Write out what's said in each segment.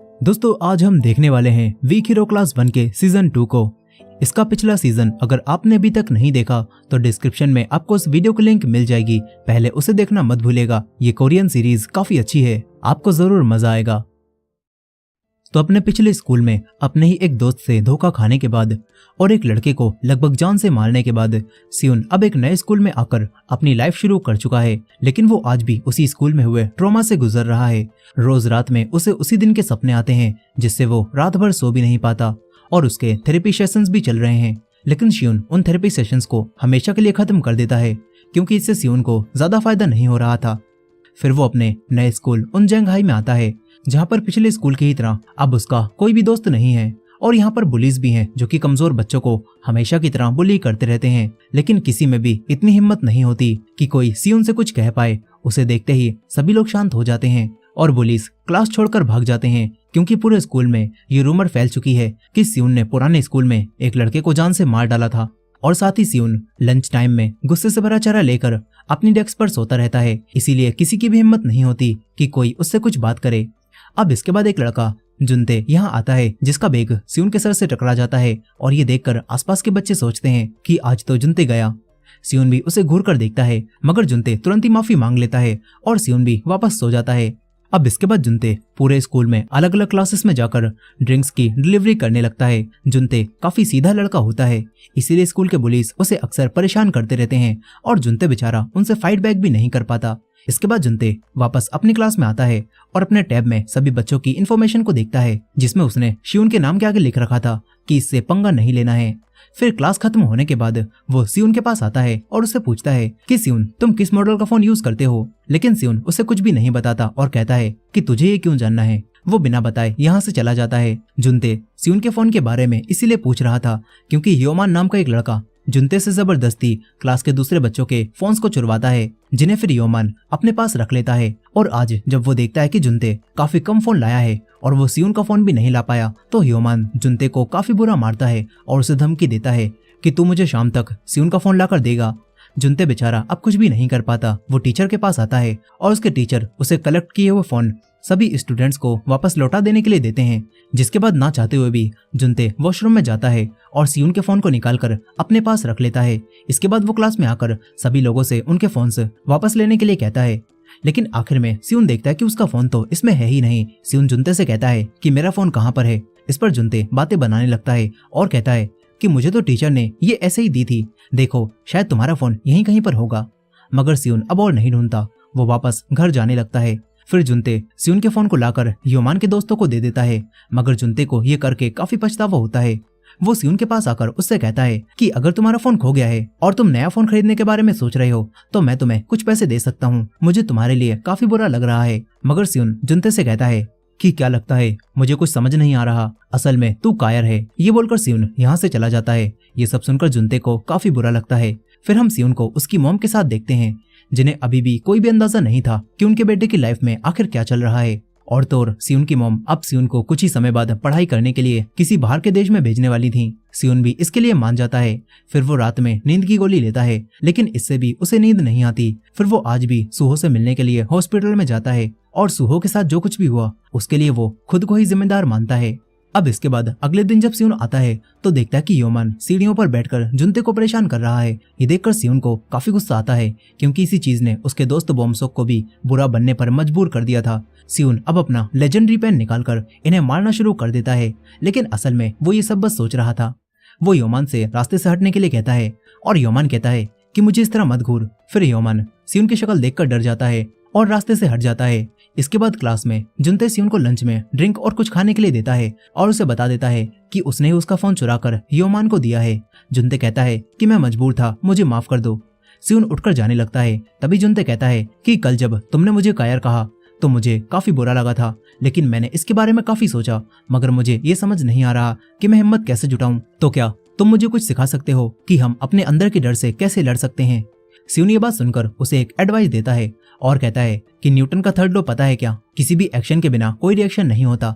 दोस्तों आज हम देखने वाले हैं वीक हीरो क्लास 1 के सीजन 2 को। इसका पिछला सीजन अगर आपने अभी तक नहीं देखा तो डिस्क्रिप्शन में आपको उस वीडियो की लिंक मिल जाएगी, पहले उसे देखना मत भूलिएगा। ये कोरियन सीरीज काफी अच्छी है, आपको जरूर मजा आएगा। तो अपने पिछले स्कूल में अपने ही एक दोस्त से धोखा खाने के बाद और एक लड़के को लगभग जान से मारने के बाद सियोन अब एक नए स्कूल में आकर अपनी लाइफ शुरू कर चुका है, लेकिन वो आज भी उसी स्कूल में हुए ट्रॉमा से गुजर रहा है। रोज रात में उसे उसी दिन के सपने आते हैं जिससे वो रात भर सो भी नहीं पाता और उसके थेरेपी सेशंस भी चल रहे हैं, लेकिन सियोन उन थेरेपी सेशंस को हमेशा के लिए खत्म कर देता है क्योंकि इससे सियोन को ज्यादा फायदा नहीं हो रहा था। फिर वो अपने नए स्कूल उनजेंगहाई में आता है जहाँ पर पिछले स्कूल की ही तरह अब उसका कोई भी दोस्त नहीं है और यहाँ पर बुलीज भी हैं जो कि कमजोर बच्चों को हमेशा की तरह बुली करते रहते हैं, लेकिन किसी में भी इतनी हिम्मत नहीं होती कि कोई सियोन से कुछ कह पाए। उसे देखते ही सभी लोग शांत हो जाते हैं और बुलीज क्लास छोड़कर भाग जाते हैं क्योंकि पूरे स्कूल में ये रूमर फैल चुकी है कि सियोन ने पुराने स्कूल में एक लड़के को जान से मार डाला था। और साथ ही सियोन लंच टाइम में गुस्से से भरा चेहरा लेकर अपनी डेस्क पर सोता रहता है, इसीलिए किसी की भी हिम्मत नहीं होती कि कोई उससे कुछ बात करे। अब इसके बाद एक लड़का जुनते यहाँ आता है जिसका बैग सियोन के सर से टकरा जाता है और ये देखकर आसपास के बच्चे सोचते हैं कि आज तो जुनते गया। सियोन भी उसे घूर कर देखता है मगर जुनते तुरंत ही माफी मांग लेता है और सियोन भी वापस सो जाता है। अब इसके बाद जुनते पूरे स्कूल में अलग अलग क्लासेस में जाकर ड्रिंक्स की डिलीवरी करने लगता है। जुनते काफी सीधा लड़का होता है, इसीलिए स्कूल के पुलिस उसे अक्सर परेशान करते रहते हैं और जुनते बेचारा उनसे फाइट बैक भी नहीं कर पाता। इसके बाद जुनते वापस अपनी क्लास में आता है और अपने टैब में सभी बच्चों की इन्फॉर्मेशन को देखता है जिसमें उसने सियोन के नाम के आगे लिख रखा था कि इससे पंगा नहीं लेना है। फिर क्लास खत्म होने के बाद वो सियोन के पास आता है और उससे पूछता है कि सियोन तुम किस मॉडल का फोन यूज करते हो, लेकिन सियोन उसे कुछ भी नहीं बताता और कहता है कि तुझे ये क्यों जानना है। वो बिना बताए यहाँ से चला जाता है। जुनते सियोन के फोन के बारे में इसीलिए पूछ रहा था क्योंकि ह्योमान नाम का एक लड़का जुनते से जबरदस्ती क्लास के दूसरे बच्चों के फोन्स को चुरवाता है जिन्हें फिर ह्योमान अपने पास रख लेता है। और आज जब वो देखता है कि जुनते काफी कम फोन लाया है और वो सियोन का फोन भी नहीं ला पाया तो ह्योमान जुनते को काफी बुरा मारता है और उसे धमकी देता है कि तू मुझे शाम तक सियोन का फोन लाकर देगा। जुनते बेचारा अब कुछ भी नहीं कर पाता। वो टीचर के पास आता है और उसके टीचर उसे कलेक्ट किए हुए फोन सभी स्टूडेंट्स को वापस लौटा देने के लिए देते हैं, जिसके बाद ना चाहते हुए भी जुनते वॉशरूम में जाता है और सियोन के फोन को निकालकर अपने पास रख लेता है। इसके बाद वो क्लास में आकर सभी लोगों से उनके फोन से वापस लेने के लिए कहता है, लेकिन आखिर में सियोन देखता है कि उसका फोन तो इसमें है ही नहीं। सियोन जुनते से कहता है कि मेरा फोन कहाँ पर है। इस पर जुनते बातें बनाने लगता है और कहता है कि मुझे तो टीचर ने ये ऐसे ही दी थी, देखो शायद तुम्हारा फोन यहीं कहीं पर होगा। मगर सियोन अब और नहीं ढूंढता, वो वापस घर जाने लगता है। फिर जुनते सियोन के फोन को लाकर ह्योमान के दोस्तों को दे देता है, मगर जुनते को ये करके काफी पछतावा होता है। वो सियोन के पास आकर उससे कहता है कि अगर तुम्हारा फोन खो गया है और तुम नया फोन खरीदने के बारे में सोच रहे हो तो मैं तुम्हें कुछ पैसे दे सकता हूँ, मुझे तुम्हारे लिए काफी बुरा लग रहा है। मगर सियोन जुनते से कहता है कि क्या लगता है, मुझे कुछ समझ नहीं आ रहा, असल में तू कायर है। ये बोलकर सियोन यहाँ से चला जाता है। ये सब सुनकर जुनते को काफी बुरा लगता है। फिर हम सियोन को उसकी मॉम के साथ देखते हैं जिन्हें अभी भी कोई भी अंदाजा नहीं था कि उनके बेटे की लाइफ में आखिर क्या चल रहा है। और तो और सियोन की मॉम अब सियोन को कुछ ही समय बाद पढ़ाई करने के लिए किसी बाहर के देश में भेजने वाली थी। सियोन भी इसके लिए मान जाता है। फिर वो रात में नींद की गोली लेता है, लेकिन इससे भी उसे नींद नहीं आती। फिर वो आज भी सुहो से मिलने के लिए हॉस्पिटल में जाता है और सुहो के साथ जो कुछ भी हुआ उसके लिए वो खुद को ही जिम्मेदार मानता है। अब इसके बाद अगले दिन जब सियोन आता है तो देखता है कि ह्योमान सीढ़ियों पर बैठकर जुनते को परेशान कर रहा है। ये देखकर सियोन को काफी गुस्सा आता है क्योंकि इसी चीज ने उसके दोस्त बॉम्सोक को भी बुरा बनने पर मजबूर कर दिया था। सियोन अब अपना लेजेंडरी पेन निकालकर इन्हें मारना शुरू कर देता है, लेकिन असल में वो ये सब बस सोच रहा था। वो ह्योमान से रास्ते से हटने के लिए कहता है और ह्योमान कहता है कि मुझे इस तरह मत घूर। फिर ह्योमान सियोन की शक्ल देखकर डर जाता है और रास्ते से हट जाता है। इसके बाद क्लास में जुनते सियोन को लंच में ड्रिंक और कुछ खाने के लिए देता है और उसे बता देता है कि उसने ही उसका फोन चुराकर ह्योमान को दिया है। जुनते कहता है कि मैं मजबूर था, मुझे माफ कर दो। सियोन उठकर जाने लगता है। तभी जुनते कहता है कि कल जब तुमने मुझे कायर कहा तो मुझे काफी बुरा लगा था, लेकिन मैंने इसके बारे में काफी सोचा, मगर मुझे ये समझ नहीं आ रहा कि मैं हिम्मत कैसे जुटाऊं। तो क्या तुम मुझे कुछ सिखा सकते हो कि हम अपने अंदर के डर से कैसे लड़ सकते हैं। सियोन ये बात सुनकर उसे एक एडवाइस देता है और कहता है कि न्यूटन का थर्ड लॉ पता है क्या, किसी भी एक्शन के बिना कोई रिएक्शन नहीं होता।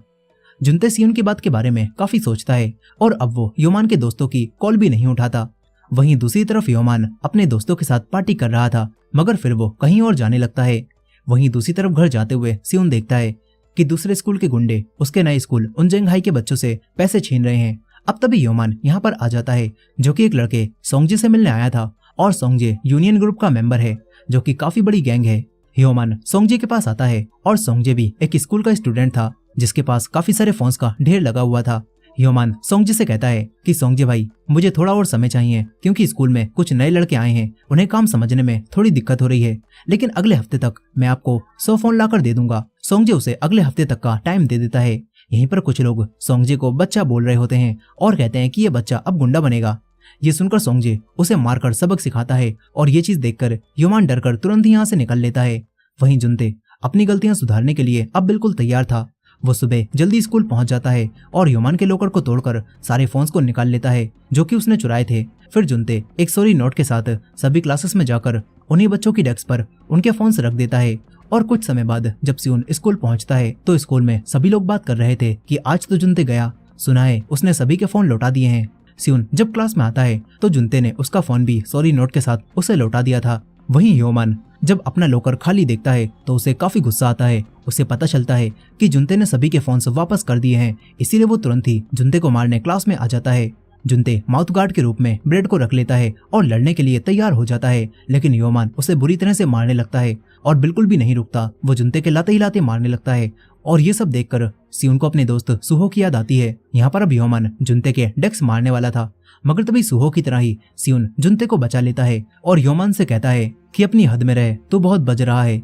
जुनते सियोन की बात के बारे में काफी सोचता है और अब वो ह्योमान के दोस्तों की कॉल भी नहीं उठाता। वहीं दूसरी तरफ ह्योमान अपने दोस्तों के साथ पार्टी कर रहा था, मगर फिर वो कहीं और जाने लगता है। वहीं दूसरी तरफ घर जाते हुए सियोन देखता है कि दूसरे स्कूल के गुंडे उसके नए स्कूल उनजेंग हाई के बच्चों से पैसे छीन रहे हैं। अब तभी योमान यहाँ पर आ जाता है, जो कि एक लड़के सोंगजे से मिलने आया था और सोंगजे यूनियन ग्रुप का मेंबर है, जो कि काफी बड़ी गैंग है। योमान सोंगजे के पास आता है और सोंगजे भी एक स्कूल का स्टूडेंट था जिसके पास काफी सारे फोन्स का ढेर लगा हुआ था। योमान सोंगजे से कहता है कि सोंगजे भाई, मुझे थोड़ा और समय चाहिए क्योंकि स्कूल में कुछ नए लड़के आए हैं, उन्हें काम समझने में थोड़ी दिक्कत हो रही है, लेकिन अगले हफ्ते तक मैं आपको 100 फोन लाकर दे दूंगा। सोंगजे उसे अगले हफ्ते तक का टाइम दे देता है। यहीं पर कुछ लोग सोंगजे को बच्चा बोल रहे होते हैं और कहते हैं कि ये बच्चा अब गुंडा बनेगा। ये सुनकर सोंगजे उसे मारकर सबक सिखाता है और ये चीज देखकर योमान डरकर तुरंत ही यहाँ से निकल लेता है। वहीं जुनते अपनी गलतियां सुधारने के लिए अब बिल्कुल तैयार था। वो सुबह जल्दी स्कूल पहुंच जाता है और योमान के लॉकर को तोड़कर सारे फोन्स को निकाल लेता है जो कि उसने चुराए थे। फिर जुनते एक सॉरी नोट के साथ सभी क्लासेस में जाकर उन्हीं बच्चों की डेस्क पर उनके फोन्स रख देता है। और कुछ समय बाद जब सियोन स्कूल पहुंचता है तो स्कूल में सभी लोग बात कर रहे थे कि आज तो जुनते गया, सुना है उसने सभी के फोन लौटा दिए हैं। सियोन जब क्लास में आता है तो जुनते ने उसका फोन भी सॉरी नोट के साथ उसे लौटा दिया था। वहीं योमान जब अपना लॉकर खाली देखता है तो उसे काफी गुस्सा आता है। उसे पता चलता है कि जुनते ने सभी के फोन्स वापस कर दिए हैं, इसीलिए वो तुरंत ही जुनते को मारने क्लास में आ जाता है। जुनते माउथ गार्ड के रूप में ब्रेड को रख लेता है और लड़ने के लिए तैयार हो जाता है, लेकिन योमान उसे बुरी तरह से मारने लगता है और बिल्कुल भी नहीं रुकता। वो जुनते के लाते ही लाते मारने लगता है और ये सब देखकर सियोन को अपने दोस्त सुहो की याद आती है। यहाँ पर अब योमान जुनते के डेस्क मारने वाला था, मगर तभी सुहो की तरह ही सियोन जुनते को बचा लेता है और योमान से कहता है कि अपनी हद में रहे, तो बहुत बज रहा है।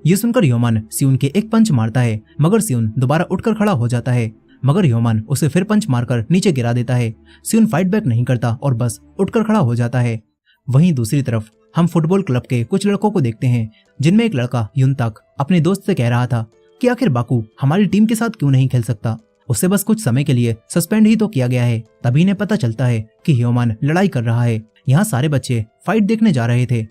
ये सुनकर योमान सियोन के एक पंच मारता है, मगर सियोन दोबारा उठकर खड़ा हो जाता है, मगर योमान उसे फिर पंच मारकर नीचे गिरा देता है। सियोन फाइट बैक नहीं करता और बस उठकर खड़ा हो जाता है। वहीं दूसरी तरफ हम फुटबॉल क्लब के कुछ लड़कों को देखते हैं, जिनमें एक लड़का युनताक अपने दोस्त से कह रहा था कि आखिर बाकू हमारी टीम के साथ क्यों नहीं खेल सकता, उसे बस कुछ समय के लिए सस्पेंड ही तो किया गया है। तभी इन्हें पता चलता है कि योमान लड़ाई कर रहा है। यहाँ सारे बच्चे फाइट देखने जा रहे थे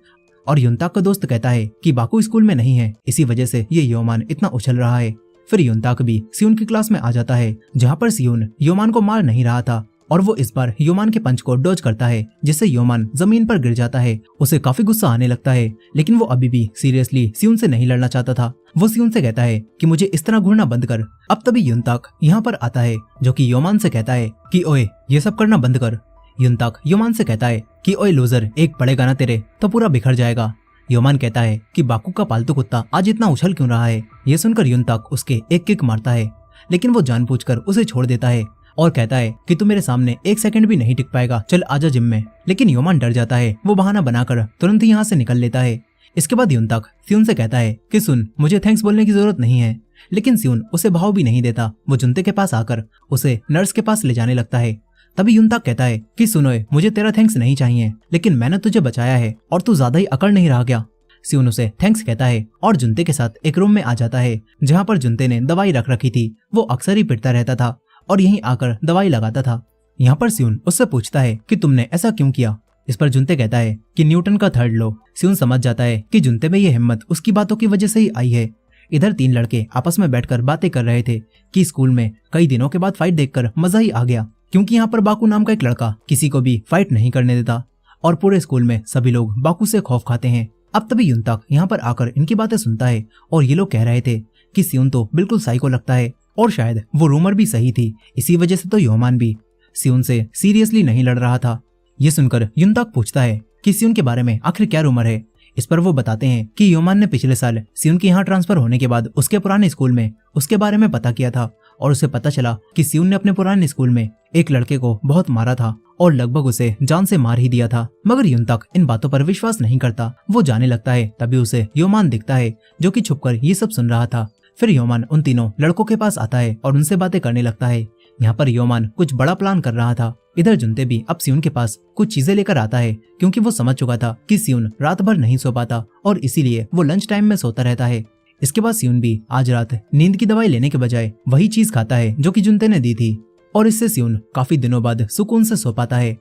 और युनताक का दोस्त कहता है कि बाकू स्कूल में नहीं है, इसी वजह से ये योमान इतना उछल रहा है। फिर युनताक भी सियोन की क्लास में आ जाता है, जहाँ पर सियोन योमान को मार नहीं रहा था और वो इस बार योमान के पंच को डॉज करता है, जिससे योमान जमीन पर गिर जाता है। उसे काफी गुस्सा आने लगता है, लेकिन वो अभी भी सीरियसली सियोन से नहीं लड़ना चाहता था। वो सियोन से कहता है कि मुझे इस तरह घूरना बंद कर। अब तभी युनताक यहाँ पर आता है, जो कि योमान से कहता है कि ओए ये सब करना बंद कर। युनताक योमान से कहता है कि ओए लूजर, एक पड़ेगा ना तेरे तो पूरा बिखर जाएगा। योमान कहता है कि बाकू का पालतू कुत्ता आज इतना उछल क्यों रहा है। ये सुनकर युनताक उसके एक किक मारता है, लेकिन वो जानबूझकर उसे छोड़ देता है और कहता है कि तू मेरे सामने एक सेकंड भी नहीं टिक पाएगा, चल आजा जिम में। लेकिन योमान डर जाता है, वो बहाना बनाकर तुरंत ही यहाँ से निकल लेता है। इसके बाद युनताक सियोन से कहता है कि सुन, मुझे थैंक्स बोलने की जरूरत नहीं है, लेकिन सियोन उसे भाव भी नहीं देता। वो जुनते के पास आकर उसे नर्स के पास ले जाने लगता है। तभी युनताक कहता है कि सुनोए, मुझे तेरा थैंक्स नहीं चाहिए, लेकिन मैंने तुझे बचाया है और तू ज्यादा ही अकड़ नहीं रहा क्या। सियोन उसे थैंक्स कहता है और जुनते के साथ एक रूम में आ जाता है, जहाँ पर जुनते ने दवाई रख रखी थी। वो अक्सर ही पिटता रहता था और यहीं आकर दवाई लगाता था। यहाँ पर सियोन उससे पूछता है कि तुमने ऐसा क्यों किया। इस पर जुनते कहता है कि न्यूटन का थर्ड लॉ। सियोन समझ जाता है कि जुनते में ये हिम्मत उसकी बातों की वजह से ही आई है। इधर तीन लड़के आपस में बैठकर बातें कर रहे थे कि स्कूल में कई दिनों के बाद फाइट देखकर मजा ही आ गया, क्योंकि यहाँ पर बाकू नाम का एक लड़का किसी को भी फाइट नहीं करने देता और पूरे स्कूल में सभी लोग बाकू से खौफ खाते हैं। अब तभी युनताक यहाँ पर आकर इनकी बातें सुनता है और ये लोग कह रहे थे कि सियोन तो बिल्कुल साइको लगता है और शायद वो रूमर भी सही थी, इसी वजह से तो योमान भी सियोन से सीरियसली नहीं लड़ रहा था। ये सुनकर युनताक पूछता है कि सियोन के बारे में आखिर क्या रूमर है। इस पर वो बताते हैं कि योमान ने पिछले साल सियोन के यहाँ ट्रांसफर होने के बाद उसके पुराने स्कूल में उसके बारे में पता किया था और उसे पता चला कि सियोन ने अपने पुराने स्कूल में एक लड़के को बहुत मारा था और लगभग उसे जान से मार ही दिया था। मगर युनताक इन बातों पर विश्वास नहीं करता। वो जाने लगता है, तभी उसे योमान दिखता है, जो कि छुपकर ये सब सुन रहा था। फिर योमान उन तीनों लड़कों के पास आता है और उनसे बातें करने लगता है। यहाँ पर योमान कुछ बड़ा प्लान कर रहा था। इधर जुनते भी अब सियोन के पास कुछ चीजें लेकर आता है, क्योंकि वो समझ चुका था कि सियोन रात भर नहीं सो पाता और इसीलिए वो लंच टाइम में सोता रहता है। इसके बाद सियोन भी आज रात नींद की दवाई लेने के बजाय वही चीज खाता है जो कि जुनते ने दी थी और इससे सियोन काफी दिनों बाद सुकून से सो पाता है।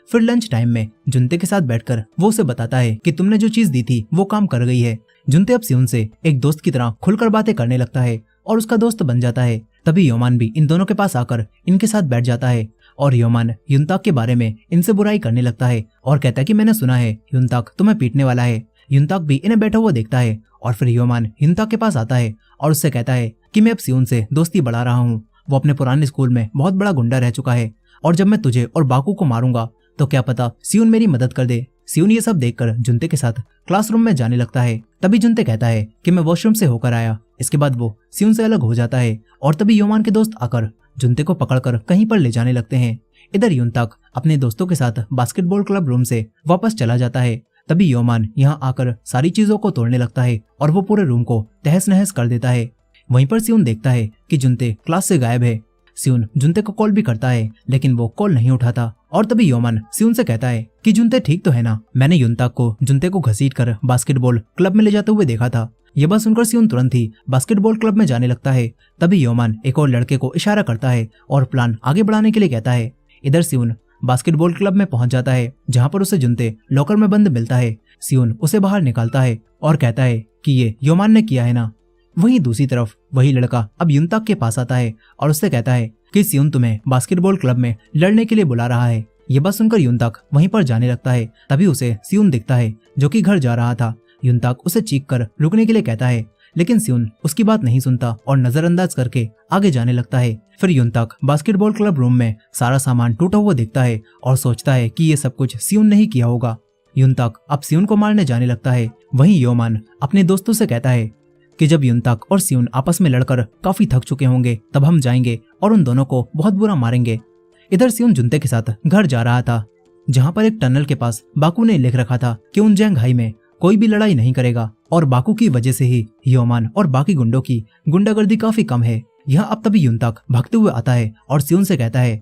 फिर लंच टाइम में जुनते के साथ बैठकर वो उसे बताता है कि तुमने जो चीज दी थी वो काम कर गई है। जुनते अब सियोन से एक दोस्त की तरह खुलकर बातें करने लगता है और उसका दोस्त बन जाता है। तभी योमान भी इन दोनों के पास आकर इनके साथ बैठ जाता है और योमान युनताक के बारे में इनसे बुराई करने लगता है और कहता है कि मैंने सुना है युनताक तुम्हें पीटने वाला है, युनताक भी इन्हें बैठा हुआ देखता है और फिर योमान युनताक के पास आता है और उससे कहता है कि मैं अब सियोन से दोस्ती बढ़ा रहा हूँ। वो अपने पुराने स्कूल में बहुत बड़ा गुंडा रह चुका है और जब मैं तुझे और बाकू को मारूंगा तो क्या पता सियोन मेरी मदद कर दे। सियोन ये सब देखकर जुनते के साथ क्लासरूम में जाने लगता है। तभी जुनते कहता है कि मैं वॉशरूम से होकर आया। इसके बाद वो सियोन से अलग हो जाता है और तभी योमान के दोस्त आकर जुनते को पकड़कर कहीं पर ले जाने लगते हैं। इधर युनताक अपने दोस्तों के साथ बास्केटबॉल क्लब रूम से वापस चला जाता है। तभी योमान यहाँ आकर सारी चीजों को तोड़ने लगता है और वो पूरे रूम को तहस नहस कर देता है। वहीं पर सियोन देखता है कि जुनते क्लास से गायब है। सियोन जुनते को कॉल भी करता है लेकिन वो कॉल नहीं उठाता और तभी योमान सियोन से कहता है कि जुनते ठीक तो है ना, मैंने युनताक को जुनते को घसीट कर बास्केटबॉल क्लब में ले जाते हुए देखा था। ये बात सुनकर सियोन तुरंत ही बास्केटबॉल क्लब में जाने लगता है। तभी योमान एक और लड़के को इशारा करता है और प्लान आगे बढ़ाने के लिए कहता है। इधर सियोन बास्केटबॉल क्लब में पहुंच जाता है जहां पर उसे जुनते लॉकर में बंद मिलता है। सियोन उसे बाहर निकालता है और कहता है कि ये योमान ने किया है ना। वहीं दूसरी तरफ वही लड़का अब युनताक के पास आता है और उससे कहता है कि सियोन तुम्हें बास्केटबॉल क्लब में लड़ने के लिए बुला रहा है। ये बात सुनकर युनताक वहीं पर जाने लगता है। तभी उसे सियोन दिखता है जो कि घर जा रहा था। युनताक उसे चीख कर रुकने के लिए कहता है लेकिन सियोन उसकी बात नहीं सुनता और नजरअंदाज करके आगे जाने लगता है। फिर युनताक बास्केटबॉल क्लब रूम में सारा सामान टूटा हुआ दिखता है और सोचता है कि ये सब कुछ सियोन ने ही किया होगा। युनताक अब सियोन को मारने जाने लगता है। वहीं योमान अपने दोस्तों से कहता है कि जब युनताक और सियोन आपस में लड़कर काफी थक चुके होंगे तब हम जाएंगे और उन दोनों को बहुत बुरा मारेंगे। इधर सियोन जुनते के साथ घर जा रहा था जहाँ पर एक टनल के पास बाकू ने लिख रखा था कि उन जंगहाई में कोई भी लड़ाई नहीं करेगा और बाकू की वजह से ही योमान और बाकी गुंडों की गुंडागर्दी काफी कम है। यहाँ अब तभी युनताक भागते हुए आता है और सियोन से कहता है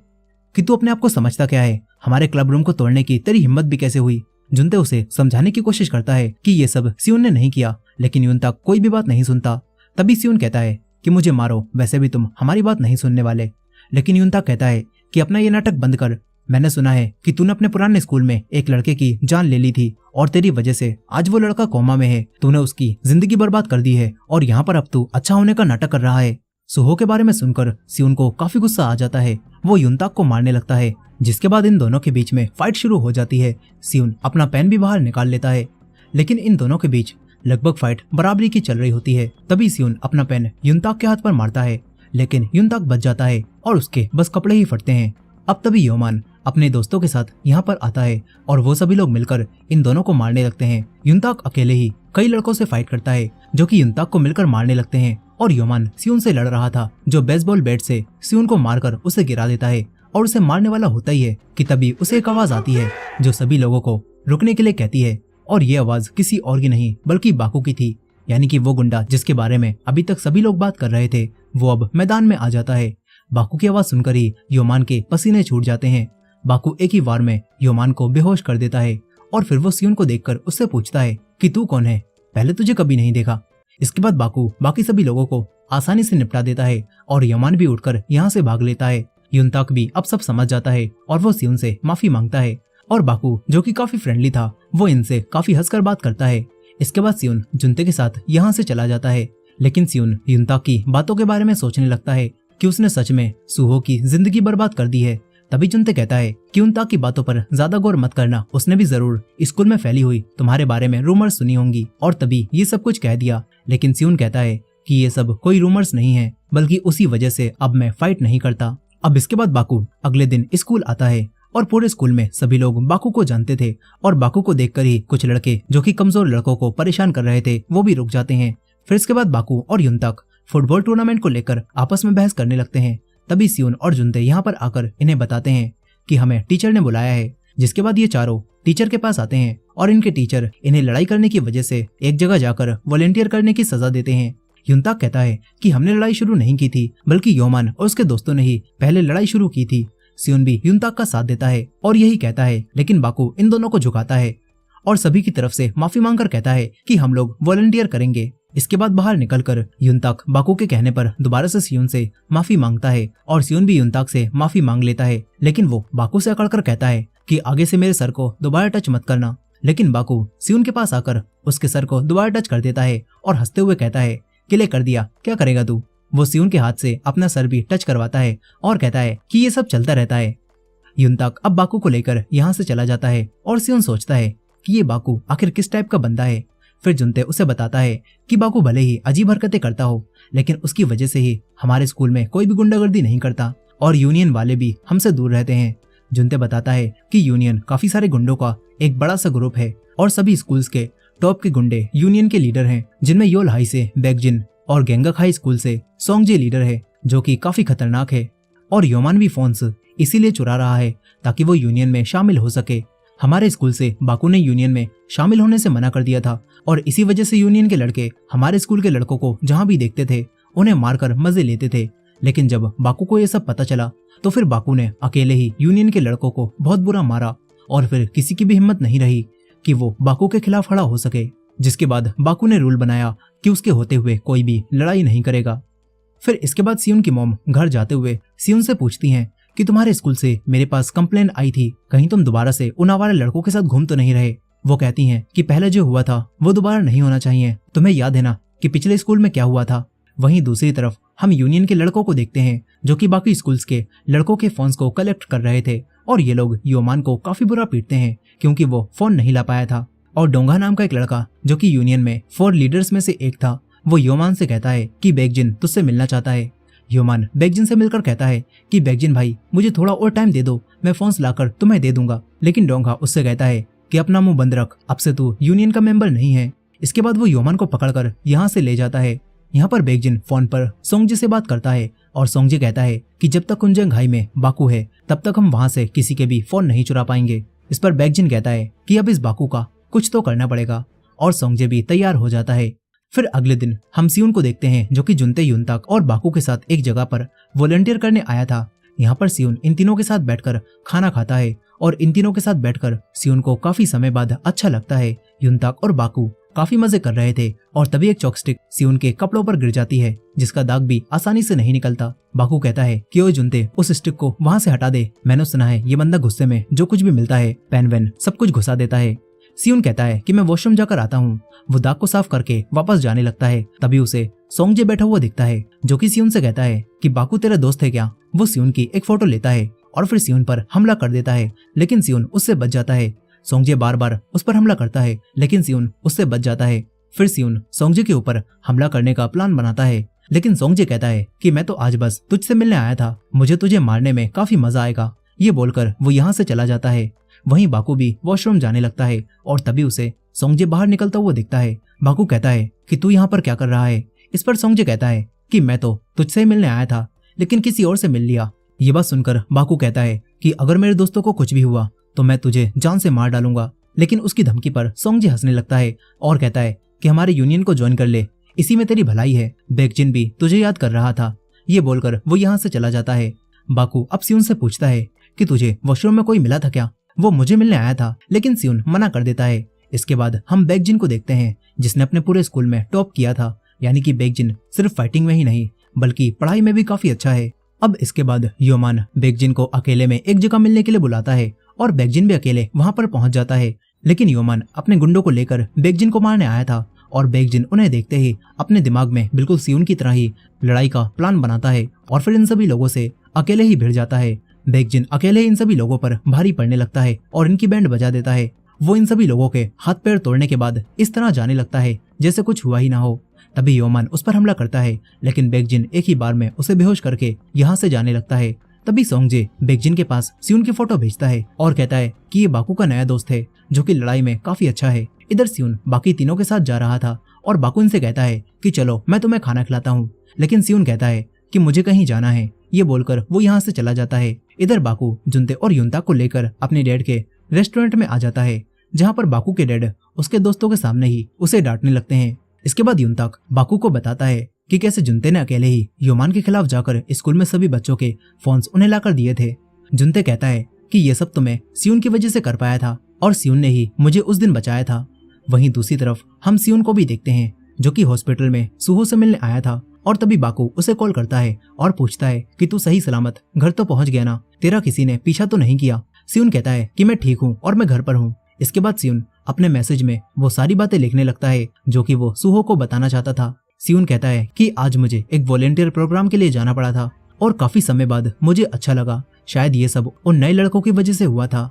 कि तू अपने आप को समझता क्या है, हमारे क्लब रूम को तोड़ने की तेरी हिम्मत भी कैसे हुई। जुनते उसे समझाने की कोशिश करता है कि ये सब सियोन ने नहीं किया लेकिन युनताक कोई भी बात नहीं सुनता। तभी सियोन कहता है कि मुझे मारो, वैसे भी तुम हमारी बात नहीं सुनने वाले। लेकिन युनताक कहता है कि अपना ये नाटक बंद कर, मैंने सुना है कि तूने अपने पुराने स्कूल में एक लड़के की जान ले ली थी और तेरी वजह से आज वो लड़का कोमा में है। तूने उसकी जिंदगी बर्बाद कर दी है और यहाँ पर अब तू अच्छा होने का नाटक कर रहा है। सुहो के बारे में सुनकर सियोन को काफी गुस्सा आ जाता है। वो युनताक को मारने लगता है जिसके बाद इन दोनों के बीच में फाइट शुरू हो जाती है। सियोन अपना पेन भी बाहर निकाल लेता है लेकिन इन दोनों के बीच लगभग फाइट बराबरी की चल रही होती है। तभी सियोन अपना पेन युनताक के हाथ पर मारता है लेकिन युनताक बच जाता है और उसके बस कपड़े ही फटते हैं। अब तभी योमान अपने दोस्तों के साथ यहाँ पर आता है और वो सभी लोग मिलकर इन दोनों को मारने लगते हैं। युनताक अकेले ही कई लड़कों से फाइट करता है जो कि युनताक को मिलकर मारने लगते हैं और योमान सियोन से लड़ रहा था जो बेसबॉल बैट से सियोन को मारकर उसे गिरा देता है और उसे मारने वाला होता ही है कि तभी उसे एक आवाज आती है जो सभी लोगों को रुकने के लिए कहती है और ये आवाज किसी और की नहीं बल्कि बाकू की थी। यानी कि वो गुंडा जिसके बारे में अभी तक सभी लोग बात कर रहे थे वो अब मैदान में आ जाता है। बाकू की आवाज सुनकर ही योमान के पसीने छूट जाते हैं। बाकू एक ही वार में योमान को बेहोश कर देता है और फिर वो सियोन को देखकर उससे पूछता है कि तू कौन है, पहले तुझे कभी नहीं देखा। इसके बाद बाकू बाकी सभी लोगों को आसानी से निपटा देता है और योमान भी उठकर यहाँ से भाग लेता है। युनताक भी अब सब समझ जाता है और वो सियोन से माफी मांगता है और बाकू जो कि काफी फ्रेंडली था वो इनसे काफी हंसकर बात करता है। इसके बाद सियोन जुनते के साथ यहाँ से चला जाता है लेकिन सियोन युनताक की बातों के बारे में सोचने लगता है कि उसने सच में सुहो की जिंदगी बर्बाद कर दी है। तभी जुनते कहता है कि युनताक की बातों पर ज्यादा गौर मत करना, उसने भी जरूर स्कूल में फैली हुई तुम्हारे बारे में रूमर्स सुनी होंगी और तभी ये सब कुछ कह दिया। लेकिन सियोन कहता है कि ये सब कोई रूमर्स नहीं है बल्कि उसी वजह से अब मैं फाइट नहीं करता। अब इसके बाद बाकू अगले दिन स्कूल आता है और पूरे स्कूल में सभी लोग बाकू को जानते थे और बाकू को देखकर ही कुछ लड़के जो कि कमजोर लड़कों को परेशान कर रहे थे वो भी रुक जाते हैं। फिर इसके बाद बाकू और युनताक फुटबॉल टूर्नामेंट को लेकर आपस में बहस करने लगते हैं। तभी सियोन और जुनते यहाँ पर आकर इन्हें बताते हैं कि हमें टीचर ने बुलाया है। जिसके बाद ये चारों टीचर के पास आते हैं और इनके टीचर इन्हें लड़ाई करने की वजह से एक जगह जाकर वॉलेंटियर करने की सजा देते हैं। युनताक कहता है कि हमने लड़ाई शुरू नहीं की थी बल्कि योमान और उसके दोस्तों ने ही पहले लड़ाई शुरू की थी। सियोन भी युनताक का साथ देता है और यही कहता है लेकिन बाकू इन दोनों को झुकाता है और सभी की तरफ से माफी मांगकर कहता है कि हम लोग वॉलंटियर करेंगे। इसके बाद बाहर निकलकर युनताक बाकू के कहने पर दोबारा से सियोन से माफी मांगता है और सियोन भी युनताक से माफी मांग लेता है लेकिन वो बाकू से अकड़कर कहता है कि आगे से मेरे सर को दोबारा टच मत करना। लेकिन बाकू सियोन के पास आकर उसके सर को दोबारा टच कर देता है और हंसते हुए कहता है कि ले कर दिया, क्या करेगा तू। वो सियोन के हाथ से अपना सर भी टच करवाता है और कहता है कि ये सब चलता रहता है। युनताक अब बाकू को लेकर यहाँ से चला जाता है और सियोन सोचता है कि ये बाकू आखिर किस टाइप का बंदा है फिर जुनते उसे बताता है कि बाकू भले ही अजीब हरकतें करता हो, लेकिन उसकी वजह से ही हमारे स्कूल में कोई भी गुंडागर्दी नहीं करता और यूनियन वाले भी हमसे दूर रहते हैं। जुनते बताता है कि यूनियन काफी सारे गुंडों का एक बड़ा सा ग्रुप है और सभी स्कूल्स के टॉप के गुंडे यूनियन के लीडर हैं, जिनमें योल हाई से बैकजिन और गैंगक हाई स्कूल से सोंगजे लीडर है, जो कि काफी खतरनाक है। और योमान भी फोन्स इसीलिए चुरा रहा है ताकि वो यूनियन में शामिल हो सके। हमारे स्कूल से बाकू ने यूनियन में शामिल होने से मना कर दिया था और इसी वजह से यूनियन के लड़के हमारे स्कूल के लड़कों को जहां भी देखते थे उन्हें मारकर मजे लेते थे। लेकिन जब बाकू को ये सब पता चला तो फिर बाकू ने अकेले ही यूनियन के लड़कों को बहुत बुरा मारा और फिर किसी की भी हिम्मत नहीं रही कि वो बाकू के खिलाफ खड़ा हो सके। जिसके बाद बाकू ने रूल बनाया कि उसके होते हुए कोई भी लड़ाई नहीं करेगा। फिर इसके बाद सियुन की मॉम घर जाते हुए सियुन से पूछती हैं कि तुम्हारे स्कूल से मेरे पास कंप्लेन आई थी, कहीं तुम दोबारा से उन आवारा लड़कों के साथ घूम तो नहीं रहे। वो कहती हैं कि पहले जो हुआ था वो दोबारा नहीं होना चाहिए, तुम्हें याद है ना कि पिछले स्कूल में क्या हुआ था। वहीं दूसरी तरफ हम यूनियन के लड़कों को देखते हैं जो कि बाकी स्कूल्स के लड़कों के फोन्स को कलेक्ट कर रहे थे और ये लोग योमान को काफी बुरा पीटते हैं क्योंकि वो फोन नहीं ला पाया था। और डोंगा नाम का एक लड़का जो कि यूनियन में 4 लीडर्स में से एक था, वो योमान से कहता है कि बैकजिन तुझसे मिलना चाहता है। योमान बैकजिन से मिलकर कहता है कि बैकजिन भाई मुझे थोड़ा और टाइम दे दो, मैं फोन्स लाकर तुम्हें दे दूंगा। लेकिन डोंगा उससे कहता है कि अपना मुंह बंद रख, अब से तू यूनियन का मेंबर नहीं है। इसके बाद वो योमान को पकड़कर यहाँ से ले जाता है। यहाँ पर बैकजिन फोन पर सोंगजे से बात करता है और सोंगजे कहता है कि जब तक कुंजंग हाई में बाकू है तब तक हम वहाँ से किसी के भी फोन नहीं चुरा पाएंगे। इस पर बैकजिन कहता है कि अब इस बाकू का कुछ तो करना पड़ेगा और सोंगजे भी तैयार हो जाता है। फिर अगले दिन हम सियुन को देखते हैं जो कि जुनते युनताक और बाकू के साथ एक जगह पर वॉलंटियर करने आया था। यहाँ पर सियुन इन तीनों के साथ बैठकर खाना खाता है और इन तीनों के साथ बैठकर सियुन को काफी समय बाद अच्छा लगता है। युनताक और बाकू काफी मजे कर रहे थे और तभी एक चॉकस्टिक सियुन के कपड़ों पर गिर जाती है, जिसका दाग भी आसानी से नहीं निकलता। बाकू कहता है कि ओए जुनते उस स्टिक को वहाँ से हटा दे, मैंने सुना है ये बंदा गुस्से में जो कुछ भी मिलता है पेन वेन सब कुछ घुसा देता है। सियुन कहता है कि मैं वॉशरूम जाकर आता हूँ। वो दाग को साफ करके वापस जाने लगता है। तभी उसे सोंगजे बैठा हुआ दिखता है जो कि सियुन से कहता है कि बाकू तेरा दोस्त है क्या। वो सियुन की एक फोटो लेता है और फिर सियुन पर हमला कर देता है, लेकिन सियुन उससे बच जाता है। सोंगजे बार बार उस पर हमला करता है लेकिन सियुन उससे बच जाता है। फिर सियुन सोंगजे के ऊपर हमला करने का प्लान बनाता है, लेकिन सोंगजे कहता है कि मैं तो आज बस तुझसे मिलने आया था, मुझे तुझे मारने में काफी मजा आएगा। ये बोलकर वो यहाँ से चला जाता है। वहीं बाकू भी वॉशरूम जाने लगता है और तभी उसे सोंगजे बाहर निकलता हुआ दिखता है। बाकू कहता है कि तू यहाँ पर क्या कर रहा है। इस पर सोंगजे कहता है कि मैं तो तुझसे ही मिलने आया था लेकिन किसी और से मिल लिया। ये बात सुनकर बाकू कहता है कि अगर मेरे दोस्तों को कुछ भी हुआ तो मैं तुझे जान से मार डालूंगा। लेकिन उसकी धमकी पर सोंगजे हंसने लगता है और कहता है कि हमारे यूनियन को ज्वाइन कर ले, इसी में तेरी भलाई है, बैकजिन भी तुझे याद कर रहा था। ये बोलकर वो यहाँ से चला जाता है। बाकू अब सियुन से पूछता है कि तुझे वॉशरूम में कोई मिला था क्या। वो मुझे मिलने आया था, लेकिन सियुन मना कर देता है। इसके बाद हम बैकजिन को देखते हैं जिसने अपने पूरे स्कूल में टॉप किया था, यानी कि बैकजिन सिर्फ फाइटिंग में ही नहीं बल्कि पढ़ाई में भी काफी अच्छा है। अब इसके बाद योमान बैकजिन को अकेले में एक जगह मिलने के लिए बुलाता है और बैकजिन भी अकेले वहां पर पहुंच जाता है। लेकिन योमान अपने गुंडों को लेकर बैकजिन को मारने आया था और बैकजिन उन्हें देखते ही अपने दिमाग में बिल्कुल सियुन की तरह ही लड़ाई का प्लान बनाता है और फिर इन सभी लोगों से अकेले ही भिड़ जाता है। बैकजिन अकेले इन सभी लोगों पर भारी पड़ने लगता है और इनकी बैंड बजा देता है। वो इन सभी लोगों के हाथ पैर तोड़ने के बाद इस तरह जाने लगता है जैसे कुछ हुआ ही ना हो। तभी योमान उस पर हमला करता है, लेकिन बैकजिन एक ही बार में उसे बेहोश करके यहाँ से जाने लगता है। तभी सोंगजे बैकजिन के पास सियुन की फोटो भेजता है और कहता है कि ये बाकू का नया दोस्त है जो कि लड़ाई में काफी अच्छा है। इधर सियुन बाकी तीनों के साथ जा रहा था और बाकू इनसे कहता है कि चलो मैं तुम्हें खाना खिलाता हूँ, लेकिन सियुन कहता है कि मुझे कहीं जाना है। ये बोलकर वो यहाँ से चला जाता है। इधर बाकू जुनते और युनताक को लेकर अपने डैड के रेस्टोरेंट में आ जाता है, जहाँ पर बाकू के डैड उसके दोस्तों के सामने ही उसे डांटने लगते हैं। इसके बाद युनताक बाकू को बताता है कि कैसे जुनते ने अकेले ही योमान के खिलाफ जाकर स्कूल में सभी बच्चों के फोन्स उन्हें लाकर दिए थे। जुनते कहता है कि ये सब तो मैं सियुन की वजह से कर पाया था और सियुन ने ही मुझे उस दिन बचाया था। वहीं दूसरी तरफ हम सियुन को भी देखते हैं जो कि हॉस्पिटल में सुहो से मिलने आया था और तभी बाकू उसे कॉल करता है और पूछता है कि तू सही सलामत घर तो पहुंच गया ना, तेरा किसी ने पीछा तो नहीं किया। सियुन कहता है कि मैं ठीक हूँ और मैं घर पर हूँ। इसके बाद सियुन अपने मैसेज में वो सारी बातें लिखने लगता है जो कि वो सुहो को बताना चाहता था। सियुन कहता है कि आज मुझे एक वॉलेंटियर प्रोग्राम के लिए जाना पड़ा था और काफी समय बाद मुझे अच्छा लगा, शायद ये सब उन नए लड़कों की वजह से हुआ था।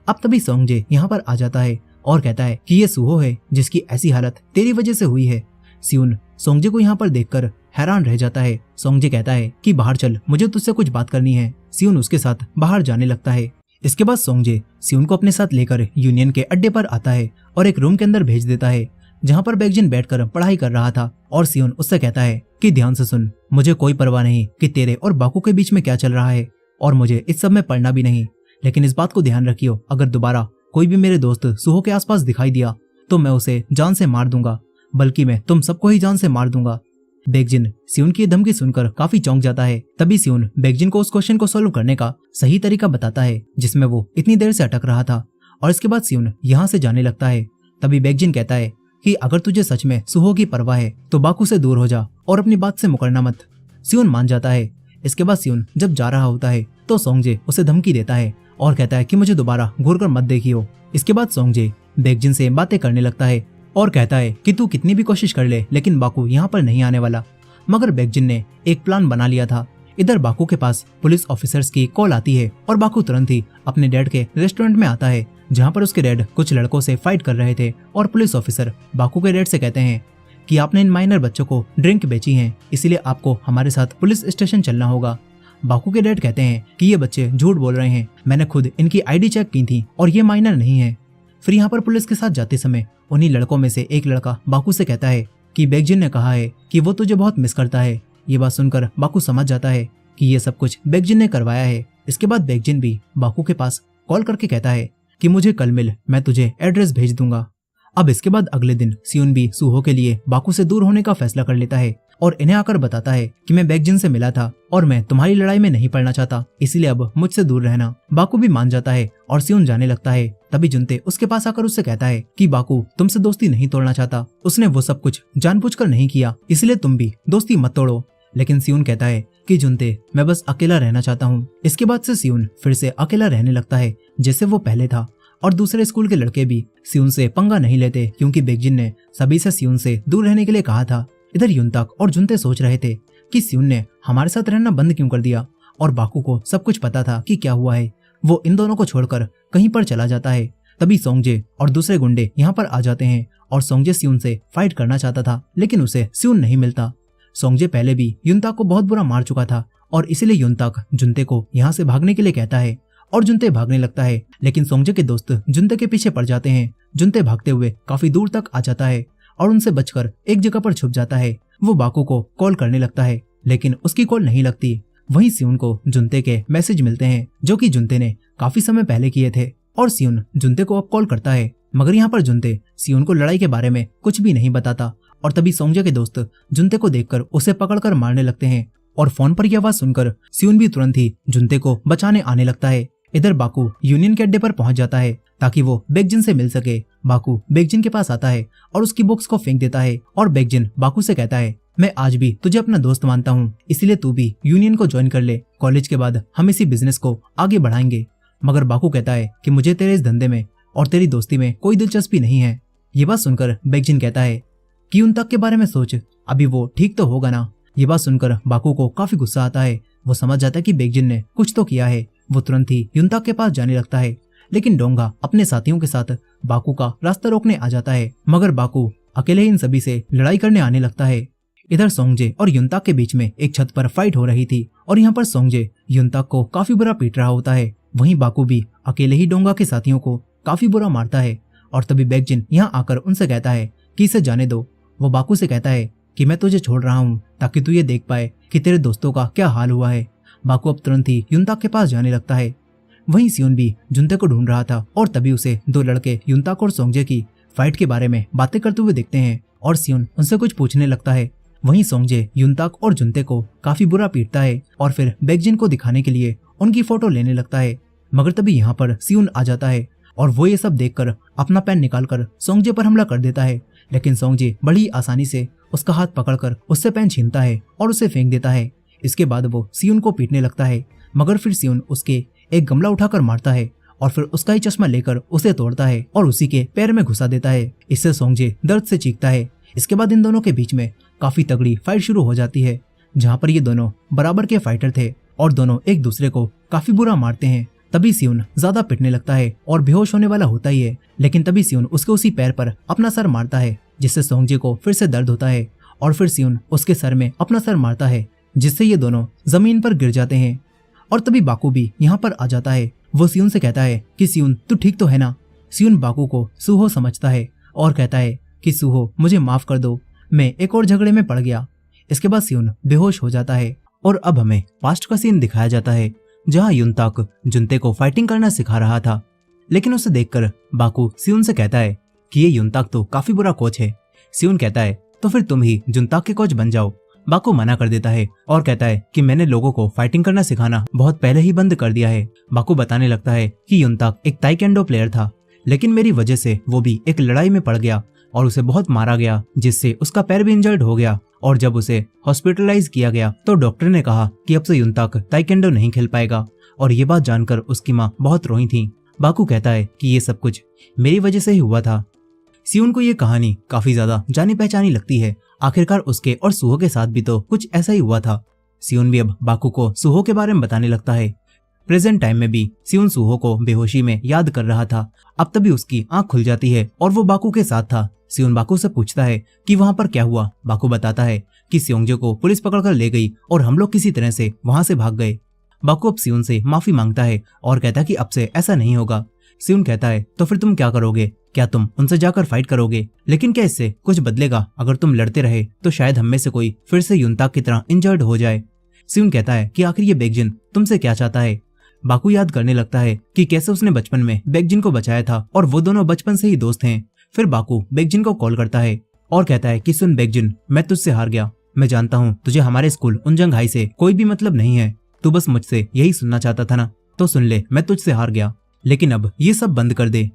अब तभी सोंगजे यहाँ पर आ जाता है और कहता है कि ये सुहो है जिसकी ऐसी हालत तेरी वजह से हुई है। सियोन सोंगजे को यहाँ पर देखकर हैरान रह जाता है। सोंगजे कहता है कि बाहर चल, मुझे तुझसे कुछ बात करनी है। सियोन उसके साथ बाहर जाने लगता है। इसके बाद सोंगजे सियोन को अपने साथ लेकर यूनियन के अड्डे पर आता है और एक रूम के अंदर भेज देता है जहाँ पर बैकजिन बैठकर पढ़ाई कर रहा था। और सियोन उससे कहता है कि ध्यान से सुन, मुझे कोई परवाह नहीं कि तेरे और बाकू के बीच में क्या चल रहा है और मुझे इस सब में पढ़ना भी नहीं, लेकिन इस बात को ध्यान रखियो, अगर दोबारा कोई भी मेरे दोस्त सुहो के आसपास दिखाई दिया तो मैं उसे जान से मार दूंगा, बल्कि मैं तुम सबको ही जान से मार दूंगा। बैकजिन सियोन की धमकी सुनकर काफी चौंक जाता है। तभी सियोन बैकजिन को उस क्वेश्चन को सॉल्व करने का सही तरीका बताता है जिसमें वो इतनी देर से अटक रहा था। और इसके बाद सियोन यहाँ से जाने लगता है। तभी बैकजिन कहता है कि अगर तुझे सच में सुहो की परवाह है तो बाकू से दूर हो जा और अपनी बात से मुकरना मत। सियोन मान जाता है। इसके बाद सियोन जब जा रहा होता है तो सोंगजे उसे धमकी देता है और कहता है कि मुझे दोबारा घूर कर मत देखियो। इसके बाद सोंगजे बैकजिन से बातें करने लगता है और कहता है कि तू कितनी भी कोशिश कर ले लेकिन बाकू यहाँ पर नहीं आने वाला। मगर बैकजिन ने एक प्लान बना लिया था। इधर बाकू के पास पुलिस ऑफिसर्स की कॉल आती है और बाकू तुरंत ही अपने डैड के रेस्टोरेंट में आता है जहाँ पर उसके डैड कुछ लड़कों से फाइट कर रहे थे। और पुलिस ऑफिसर बाकू के डैड से कहते हैं कि आपने इन माइनर बच्चों को ड्रिंक बेची है, इसलिए आपको हमारे साथ पुलिस स्टेशन चलना होगा। बाकू के डैड कहते हैं कि ये बच्चे झूठ बोल रहे हैं, मैंने खुद इनकी आईडी चेक की थी और ये माइनर नहीं है। फिर यहाँ पर पुलिस के साथ जाते समय उन्हीं लड़कों में से एक लड़का बाकू से कहता है कि बैकजिन ने कहा है कि वो तुझे बहुत मिस करता है। ये बात सुनकर बाकू समझ जाता है कि ये सब कुछ बैकजिन ने करवाया है। इसके बाद बैकजिन भी बाकू के पास कॉल करके कहता है कि मुझे कल मिल, मैं तुझे एड्रेस भेज दूंगा। अब इसके बाद अगले दिन सियोन भी सुहो के लिए बाकू से दूर होने का फैसला कर लेता है और इन्हें आकर बताता है कि मैं बैकजिन से मिला था और मैं तुम्हारी लड़ाई में नहीं पड़ना चाहता, इसलिए अब मुझसे दूर रहना। बाकू भी मान जाता है और सियोन जाने लगता है। तभी जुनते उसके पास आकर उससे कहता है कि बाकू तुमसे दोस्ती नहीं तोड़ना चाहता, उसने वो सब कुछ जानबूझकर नहीं किया, इसलिए तुम भी दोस्ती मत तोड़ो। लेकिन सियोन कहता है कि जुनते मैं बस अकेला रहना चाहता हूँ। इसके बाद से सियोन फिर से अकेला रहने लगता है जैसे वो पहले था। और दूसरे स्कूल के लड़के भी सियोन से पंगा नहीं लेते क्योंकि बैकजिन ने सभी से सियोन से दूर रहने के लिए कहा था। इधर युनताक और जुनते सोच रहे थे कि सियोन ने हमारे साथ रहना बंद क्यों कर दिया, और बाकू को सब कुछ पता था कि क्या हुआ है। वो इन दोनों को छोड़कर कहीं पर चला जाता है। तभी सोंगजे और दूसरे गुंडे यहाँ पर आ जाते हैं और सोंगजे सियोन से फाइट करना चाहता था लेकिन उसे सियोन नहीं मिलता। सोंगजे पहले भी युनताक को बहुत बुरा मार चुका था और इसीलिए युनताक जुनते को यहाँ से भागने के लिए कहता है और जुनते भागने लगता है, लेकिन सोंगजे के दोस्त जुनते के पीछे पड़ जाते हैं। जुनते भागते हुए काफी दूर तक आ जाता है और उनसे बचकर एक जगह पर छुप जाता है। वो बाकू को कॉल करने लगता है लेकिन उसकी कॉल नहीं लगती। वहीं सियोन को जुनते के मैसेज मिलते हैं जो कि जुनते ने काफी समय पहले किए थे और सियोन जुनते को अब कॉल करता है। मगर यहाँ पर जुनते सियोन को लड़ाई के बारे में कुछ भी नहीं बताता और तभी सोंगजे के दोस्त जुनते को देखकर उसे पकड़कर मारने लगते हैं और फोन पर यह आवाज सुनकर सियोन भी तुरंत ही जुनते को बचाने आने लगता है। इधर बाकू यूनियन के अड्डे पर पहुंच जाता है ताकि वो बैकजिन से मिल सके। बाकू बैकजिन के पास आता है और उसकी बुक्स को फेंक देता है और बैकजिन बाकू से कहता है मैं आज भी तुझे अपना दोस्त मानता हूँ, इसलिए तू भी यूनियन को ज्वाइन कर ले, कॉलेज के बाद हम इसी बिजनेस को आगे बढ़ाएंगे। मगर बाकू कहता है कि मुझे तेरे इस धंधे में और तेरी दोस्ती में कोई दिलचस्पी नहीं है। ये बात सुनकर बैकजिन कहता है कि उन तक के बारे में सोच, अभी वो ठीक तो होगा ना। ये बात सुनकर बाकू को काफी गुस्सा आता है। वो समझ जाता है कि बैकजिन ने कुछ तो किया है। वो तुरंत ही युनताक के पास जाने लगता है लेकिन डोंगा अपने साथियों के साथ बाकू का रास्ता रोकने आ जाता है। मगर बाकू अकेले इन सभी से लड़ाई करने आने लगता है। इधर सोंगजे और युनताक के बीच में एक छत पर फाइट हो रही थी और यहाँ पर सोंगजे युनताक को काफी बुरा पीट रहा होता है। वहीं बाकू भी अकेले ही डोंगा के साथियों को काफी बुरा मारता है और तभी बैकजिन यहाँ आकर उनसे कहता है कि इसे जाने दो। वो बाकू से कहता है कि मैं तुझे छोड़ रहा हूँ ताकि तू ये देख पाए कि तेरे दोस्तों का क्या हाल हुआ है। बाकू अब तुरंत ही युनताक के पास जाने लगता है। वहीं सियोन भी जुनते को ढूंढ रहा था और तभी उसे दो लड़के युनताक और सोंगजे की फाइट के बारे में बातें करते हुए देखते हैं और सियोन उनसे कुछ पूछने लगता है। वहीं सोंगजे युनताक और जुनते को काफी बुरा पीटता है और फिर बैकजिन को दिखाने के लिए उनकी फोटो लेने लगता है। मगर तभी यहाँ पर सियोन आ जाता है और वो ये सब देखकर अपना पेन निकालकर सोंगजे पर हमला कर देता है, लेकिन सोंगजे बड़ी आसानी से उसका हाथ पकड़कर उससे पेन छीनता है और उसे फेंक देता है। इसके बाद वो सियोन को पीटने लगता है मगर फिर सियोन उसके एक गमला उठाकर मारता है और फिर उसका ही चश्मा लेकर उसे तोड़ता है और उसी के पैर में घुसा देता है। इससे सोंगजे दर्द से चीखता है। इसके बाद इन दोनों के बीच में काफी तगड़ी फाइट शुरू हो जाती है जहाँ पर ये दोनों बराबर के फाइटर थे और दोनों एक दूसरे को काफी बुरा मारते हैं। तभी सियोन ज्यादा पिटने लगता है और बेहोश होने वाला होता ही है, लेकिन तभी सियोन उसके उसी पैर पर अपना सर मारता है, जिससे सोंगजे को फिर से दर्द होता है और फिर सियोन उसके सर में अपना सर मारता है, जिससे ये दोनों जमीन पर गिर जाते हैं। और तभी बाकू भी यहाँ पर आ जाता है। वो सियोन से कहता है कि सियोन तू ठीक तो है ना। सियोन बाकू को सूहो समझता है और कहता है कि सूहो मुझे माफ कर दो, मैं एक और झगड़े में पड़ गया। इसके बाद सियोन बेहोश हो जाता है और अब हमें पास्ट का सीन दिखाया जाता है, जहाँ युनताक जुनते को फाइटिंग करना सिखा रहा था। लेकिन उसे देखकर बाकू सियोन से कहता है कि ये युनताक तो काफी बुरा कोच है। सियोन कहता है तो फिर तुम ही जुनताक के कोच बन जाओ। बाकू मना कर देता है और कहता है कि मैंने लोगों को फाइटिंग करना सिखाना बहुत पहले ही बंद कर दिया है। बाकू बताने लगता है कि युनताक एक ताइकेंडो प्लेयर था, लेकिन मेरी वजह से वो भी एक लड़ाई में पड़ गया और उसे बहुत मारा गया, जिससे उसका पैर भी इंजर्ड हो गया। और जब उसे हॉस्पिटलाइज किया गया तो डॉक्टर ने कहा कि अब से युनताक ताइकेंडो नहीं खेल पाएगा। और ये बात जानकर उसकी माँ बहुत रोई थी। बाकू कहता है कि ये सब कुछ मेरी वजह से ही हुआ था। सियोन को ये कहानी काफी ज्यादा जानी पहचानी लगती है। आखिरकार उसके और सूहो के साथ भी तो कुछ ऐसा ही हुआ था। सियोन भी अब बाकू को सूहो के बारे में बताने लगता है। प्रेजेंट टाइम में भी सियोन सूहो को बेहोशी में याद कर रहा था। अब तभी उसकी आंख खुल जाती है और वो बाकू के साथ था। सियोन बाकू से पूछता है कि वहाँ पर क्या हुआ। बाकू बताता है कि सियोंगजे को पुलिस पकड़कर ले गई और हम लोग किसी तरह से वहाँ से भाग गए। बाकू अब सियोन से माफी मांगता है और कहता है कि अब से ऐसा नहीं होगा। सियोन कहता है तो फिर तुम क्या करोगे, क्या तुम उनसे जाकर फाइट करोगे? लेकिन क्या इससे कुछ बदलेगा? अगर तुम लड़ते रहे तो शायद हम में से कोई फिर से युनताक की तरह इंजर्ड हो जाए। सियोन कहता है कि आखिर ये बेकजिन तुमसे क्या चाहता है। बाकू याद करने लगता है कि कैसे उसने बचपन में बेकजिन को बचाया था और वो दोनों बचपन से ही दोस्त हैं। फिर बाकू बेकजिन को कॉल करता है और कहता है कि सुन बेकजिन, मैं तुझसे हार गया। मैं जानता हूँ तुझे हमारे स्कूल उनजंग हाई से कोई भी मतलब नहीं है। तू बस मुझसे यही सुनना चाहता था ना, तो सुन ले, मैं तुझसे हार गया, लेकिन अब ये सब बंद कर दे।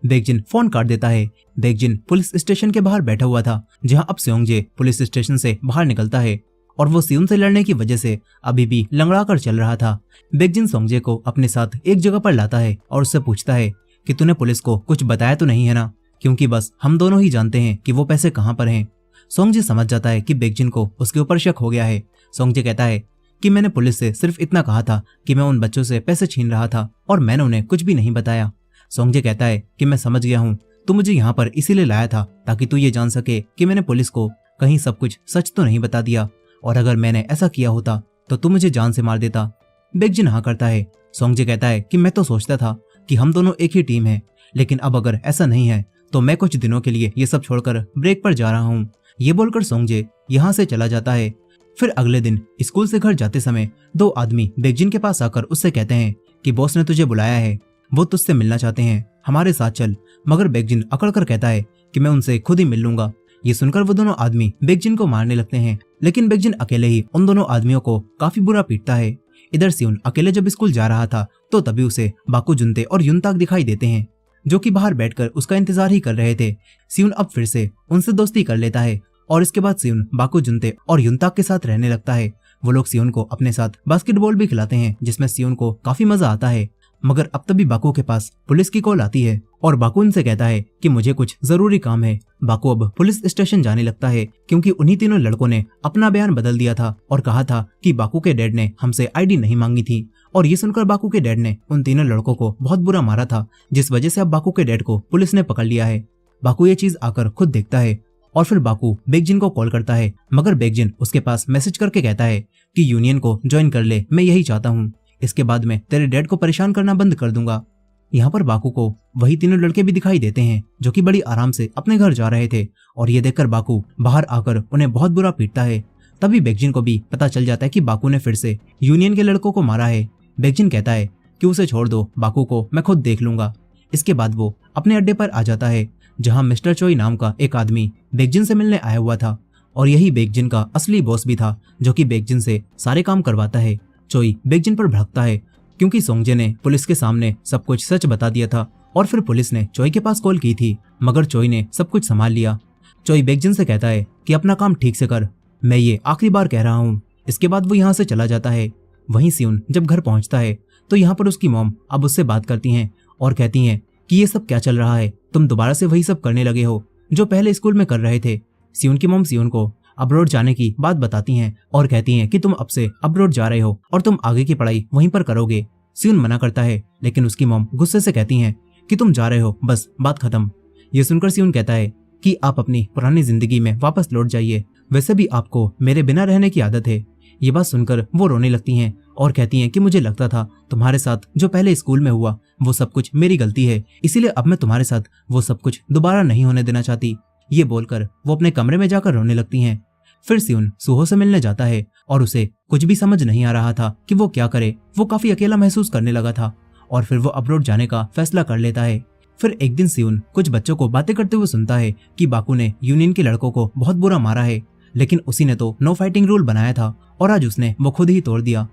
बेकजिन फोन काट देता है। बेकजिन पुलिस स्टेशन के बाहर बैठा हुआ था, जहां अब सियोंगजे पुलिस स्टेशन से बाहर निकलता है और वो सियोन से लड़ने की वजह से अभी भी लंगड़ा कर चल रहा था। बेकजिन सोंगजे को अपने साथ एक जगह पर लाता है और उससे पूछता है कि तूने पुलिस को कुछ बताया तो नहीं है ना, क्योंकि बस हम दोनों ही जानते हैं कि वो पैसे कहाँ पर हैं। सोंगजे समझ जाता है कि बेकजिन को उसके ऊपर शक हो गया है। सोंगजे कहता है कि मैंने पुलिस से सिर्फ इतना कहा था कि मैं उन बच्चों से पैसे छीन रहा था और मैंने उन्हें कुछ भी नहीं बताया। सोंगजे कहता है कि मैं समझ गया हूँ, तू मुझे यहाँ पर इसीलिए लाया था ताकि तू ये जान सके कि मैंने पुलिस को कहीं सब कुछ सच तो नहीं बता दिया, और अगर मैंने ऐसा किया होता तो तू मुझे जान से मार देता। बेकजिन हाँ करता है। सोंगजे कहता है कि मैं तो सोचता था कि हम दोनों एक ही टीम है, लेकिन अब अगर ऐसा नहीं है तो मैं कुछ दिनों के लिए ये सब छोड़कर ब्रेक पर जा रहा हूँ। ये बोलकर सोंगजे यहाँ से चला जाता है। फिर अगले दिन स्कूल से घर जाते समय दो आदमी बेकजिन के पास आकर उससे कहते हैं कि बॉस ने तुझे बुलाया है, वो तुझसे मिलना चाहते हैं, हमारे साथ चल। मगर बेकजिन अकड़ कर कहता है कि मैं उनसे खुद ही मिल लूंगा। ये सुनकर वो दोनों आदमी बेकजिन को मारने लगते हैं, लेकिन बेकजिन अकेले ही उन दोनों आदमियों को काफी बुरा पीटता है। इधर सियोन अकेले जब स्कूल जा रहा था तो तभी उसे बाकू जुनते और युनताक दिखाई देते हैं, जो कि बाहर बैठकर उसका इंतजार ही कर रहे थे। सियोन अब फिर से उनसे दोस्ती कर लेता है और इसके बाद सियोन बाकू जुनते और युनताक के साथ रहने लगता है। वो लोग सियोन को अपने साथ बास्केटबॉल भी खिलाते हैं, जिसमें सियोन को काफी मजा आता है। मगर अब तभी बाकू के पास पुलिस की कॉल आती है और बाकू उनसे कहता है कि मुझे कुछ जरूरी काम है। बाकू अब पुलिस स्टेशन जाने लगता है, क्योंकि उन्हीं तीनों लड़कों ने अपना बयान बदल दिया था और कहा था कि बाकू के डैड ने हमसे आईडी नहीं मांगी थी। और ये सुनकर बाकू के डैड ने उन तीनों लड़कों को बहुत बुरा मारा था, जिस वजह से अब बाकू के डैड को पुलिस ने पकड़ लिया है। बाकू ये चीज आकर खुद देखता है और फिर बाकू बेकजिन को कॉल करता है, मगर बेकजिन उसके पास मैसेज करके कहता है कि यूनियन को ज्वाइन कर ले, मैं यही चाहता हूँ, इसके बाद मैं तेरे डैड को परेशान करना बंद कर दूंगा। यहाँ पर बाकू को वही तीनों लड़के भी दिखाई देते हैं, जो कि बड़ी आराम से अपने घर जा रहे थे, और ये देखकर बाकू बाहर आकर उन्हें बहुत बुरा पीटता है। तभी बेकजिन को भी पता चल जाता है कि बाकू ने फिर से यूनियन के लड़कों को मारा है। बेकजिन कहता है कि उसे छोड़ दो, बाकू को मैं खुद देख लूंगा। इसके बाद वो अपने अड्डे पर आ जाता है, जहाँ मिस्टर चोई नाम का एक आदमी बेकजिन से मिलने आया हुआ था, और यही बेकजिन का असली बॉस भी था, जो कि बेकजिन से सारे काम करवाता है। चोई बेकजिन पर भड़कता है, क्योंकि सोंगजे ने पुलिस के सामने सब कुछ सच बता दिया था, और फिर पुलिस ने चोई के पास कॉल की थी, मगर चोई ने सब कुछ संभाल लिया। चोई बेकजिन से कहता है कि अपना काम ठीक से कर, मैं ये आखिरी बार कह रहा हूँ। इसके बाद वो यहाँ से चला जाता है। वहीं सियोन जब घर पहुंचता है तो यहाँ पर उसकी मॉम अब उससे बात करती हैं और कहती हैं कि ये सब क्या चल रहा है, तुम दोबारा से वही सब करने लगे हो जो पहले स्कूल में कर रहे थे। सियोन की मॉम सियोन को अब्रॉड जाने की बात बताती हैं और कहती हैं कि तुम अब से अब्रॉड जा रहे हो और तुम आगे की पढ़ाई वहीं पर करोगे। सियुन मना करता है, लेकिन उसकी मॉम गुस्से से कहती हैं कि तुम जा रहे हो, बस बात खत्म। ये सुनकर सियुन कहता है कि आप अपनी पुरानी जिंदगी में वापस लौट जाइए, वैसे भी आपको मेरे बिना रहने की आदत है। ये बात सुनकर वो रोने लगती हैं और कहती हैं कि मुझे लगता था तुम्हारे साथ जो पहले स्कूल में हुआ वो सब कुछ मेरी गलती है, इसीलिए अब मैं तुम्हारे साथ वो सब कुछ दोबारा नहीं होने देना चाहती। ये बोलकर वो अपने कमरे में जाकर रोने लगती हैं। फिर सियुन सूहो से मिलने जाता है और उसे कुछ भी समझ नहीं आ रहा था कि वो क्या करे। वो काफी अकेला महसूस करने लगा था और फिर वो अब्रॉड जाने का फैसला कर लेता है। फिर एक दिन सियुन कुछ बच्चों को बातें करते हुए सुनता है कि बाकू ने यूनियन के लड़कों को बहुत बुरा मारा है, लेकिन उसी ने तो नो फाइटिंग रूल बनाया था और आज उसने वो खुद ही तोड़ दिया।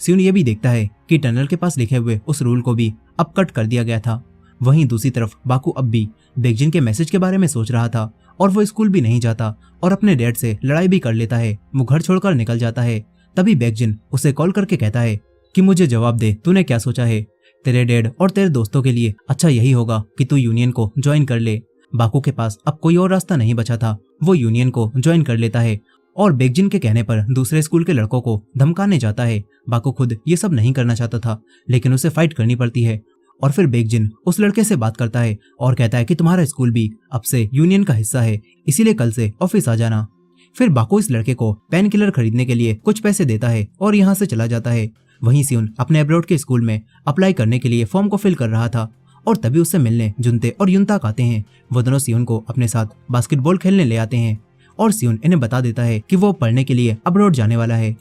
सियुन ये भी देखता है कि टनल के पास लिखे हुए उस रूल को भी अब कट कर दिया गया था। वहीं दूसरी तरफ बाकू अब भी बेकजिन के मैसेज के बारे में सोच रहा था और वो स्कूल भी नहीं जाता और अपने डैड से लड़ाई भी कर लेता है। वो घर छोड़कर निकल जाता है। तभी बेकजिन उसे कॉल करके कहता है कि मुझे जवाब दे, तूने क्या सोचा है? तेरे डैड और तेरे दोस्तों के लिए अच्छा यही होगा कि तू यूनियन को ज्वाइन कर ले। बाकू के पास अब कोई और रास्ता नहीं बचा था। वो यूनियन को ज्वाइन कर लेता है और बेकजिन के कहने पर दूसरे स्कूल के लड़कों को धमकाने जाता है। बाकू खुद ये सब नहीं करना चाहता था, लेकिन उसे फाइट करनी पड़ती है। और फिर बेकजिन उस लड़के से बात करता है और कहता है कि तुम्हारा स्कूल भी अब से यूनियन का हिस्सा है, इसीलिए कल से ऑफिस आ जाना। फिर बाकू इस लड़के को पेन किलर खरीदने के लिए कुछ पैसे देता है और यहाँ से चला जाता है। वहीं सियुन अपने अब्रॉड के स्कूल में अप्लाई करने के लिए फॉर्म को फिल कर रहा था और तभी उससे मिलने जुनते और युनताक आते हैं। वो दोनों सियुन को अपने साथ बास्केटबॉल खेलने ले आते हैं और सियुन इन्हें बता देता है कि वो पढ़ने के लिए अब्रॉड जाने वाला है।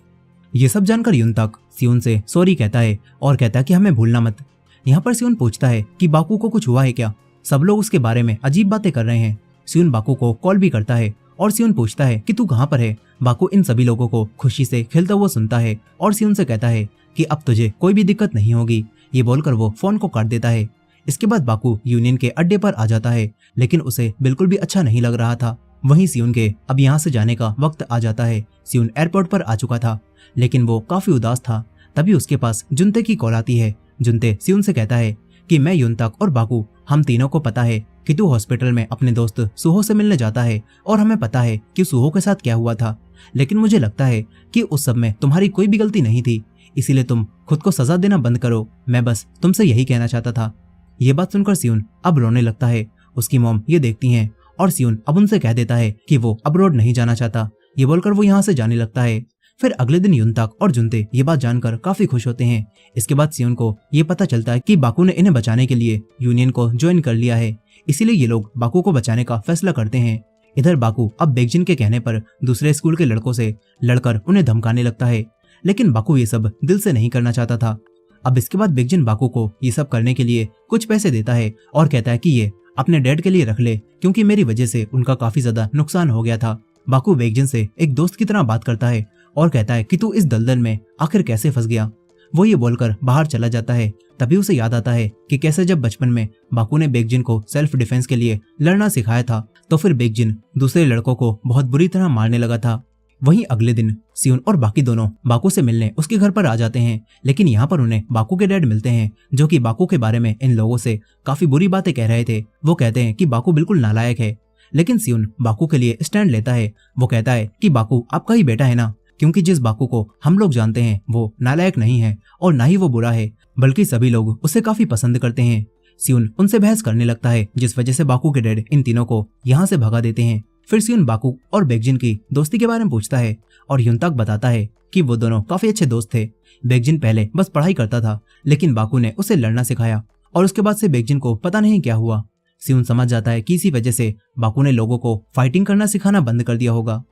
ये सब जानकर युनताक सियुन से सॉरी कहता है और कहता है कि हमें भूलना मत। यहाँ पर सियुन पूछता है कि बाकू को कुछ हुआ है क्या? सब लोग उसके बारे में अजीब बातें कर रहे हैं। सियुन बाकू को कॉल भी करता है और सियुन पूछता है कि तू कहाँ पर है? बाकू इन सभी लोगों को खुशी से खेलता हुआ सुनता है और सियुन से कहता है कि अब तुझे कोई भी दिक्कत नहीं होगी। ये बोलकर वो फोन को काट देता है। इसके बाद बाकू यूनियन के अड्डे पर आ जाता है, लेकिन उसे बिल्कुल भी अच्छा नहीं लग रहा था। वहीं सियुन के अब यहाँ से जाने का वक्त आ जाता है। सियुन एयरपोर्ट पर आ चुका था, लेकिन वो काफी उदास था। तभी उसके पास जुनते की कॉल आती है। जुनते सियुन से कहता है कि मैं युनताक और बाकू हम तीनों को पता है कि तू हॉस्पिटल में अपने दोस्त सुहो से मिलने जाता है और हमें पता है कि सुहो के साथ क्या हुआ था, लेकिन मुझे लगता है कि उस सब में तुम्हारी कोई भी गलती नहीं थी, इसीलिए तुम खुद को सजा देना बंद करो। मैं बस तुमसे यही कहना चाहता था। ये बात सुनकर सियुन अब रोने लगता है। उसकी मॉम ये देखती हैं और सियुन अब उनसे कह देता है कि वो अब्रॉड नहीं जाना चाहता। ये बोलकर वो यहाँ से जाने लगता है। फिर अगले दिन युनताक और जुनते ये बात जानकर काफी खुश होते हैं। इसके बाद सियुन को ये पता चलता है कि बाकू ने इन्हें बचाने के लिए यूनियन को ज्वाइन कर लिया है, इसीलिए ये लोग बाकू को बचाने का फैसला करते हैं। इधर बाकू अब बेकजिन के कहने पर दूसरे स्कूल के लड़कों से लड़कर उन्हें धमकाने लगता है, लेकिन बाकू ये सब दिल से नहीं करना चाहता था। अब इसके बाद बेकजिन बाकू को ये सब करने के लिए कुछ पैसे देता है और कहता है कि ये अपने डैड के लिए रख ले, क्योंकि मेरी वजह से उनका काफी ज्यादा नुकसान हो गया था। बाकू बेकजिन से एक दोस्त की तरह बात करता है और कहता है कि तू इस दलदल में आखिर कैसे फंस गया। वो ये बोलकर बाहर चला जाता है। तभी उसे याद आता है कि कैसे जब बचपन में बाकू ने बेकजिन को सेल्फ डिफेंस के लिए लड़ना सिखाया था, तो फिर बेकजिन दूसरे लड़कों को बहुत बुरी तरह मारने लगा था। वहीं अगले दिन सियुन और बाकी दोनों बाकू से मिलने उसके घर पर आ जाते हैं, लेकिन यहाँ पर उन्हें बाकू के डैड मिलते हैं, जो कि बाकू के बारे में इन लोगों से काफी बुरी बातें कह रहे थे। वो कहते हैं कि बाकू बिल्कुल नालायक है, लेकिन सियुन बाकू के लिए स्टैंड लेता है। वो कहता है कि बाकू आपका ही बेटा है ना, क्योंकि जिस बाकू को हम लोग जानते हैं वो नालायक नहीं है और ना ही वो बुरा है, बल्कि सभी लोग उसे काफी पसंद करते हैं। सियुन उनसे बहस करने लगता है, जिस वजह से बाकू के डैड इन तीनों को यहाँ से भगा देते हैं। फिर सियुन बाकू और बेकजिन की दोस्ती के बारे में पूछता है और युनताक बताता है कि वो दोनों काफी अच्छे दोस्त थे। बेकजिन पहले बस पढ़ाई करता था, लेकिन बाकू ने उसे लड़ना सिखाया और उसके बाद से बेकजिन को पता नहीं क्या हुआ। सियुन समझ जाता है कि इसी वजह से बाकू ने लोगों को फाइटिंग करना सिखाना बंद कर दिया होगा।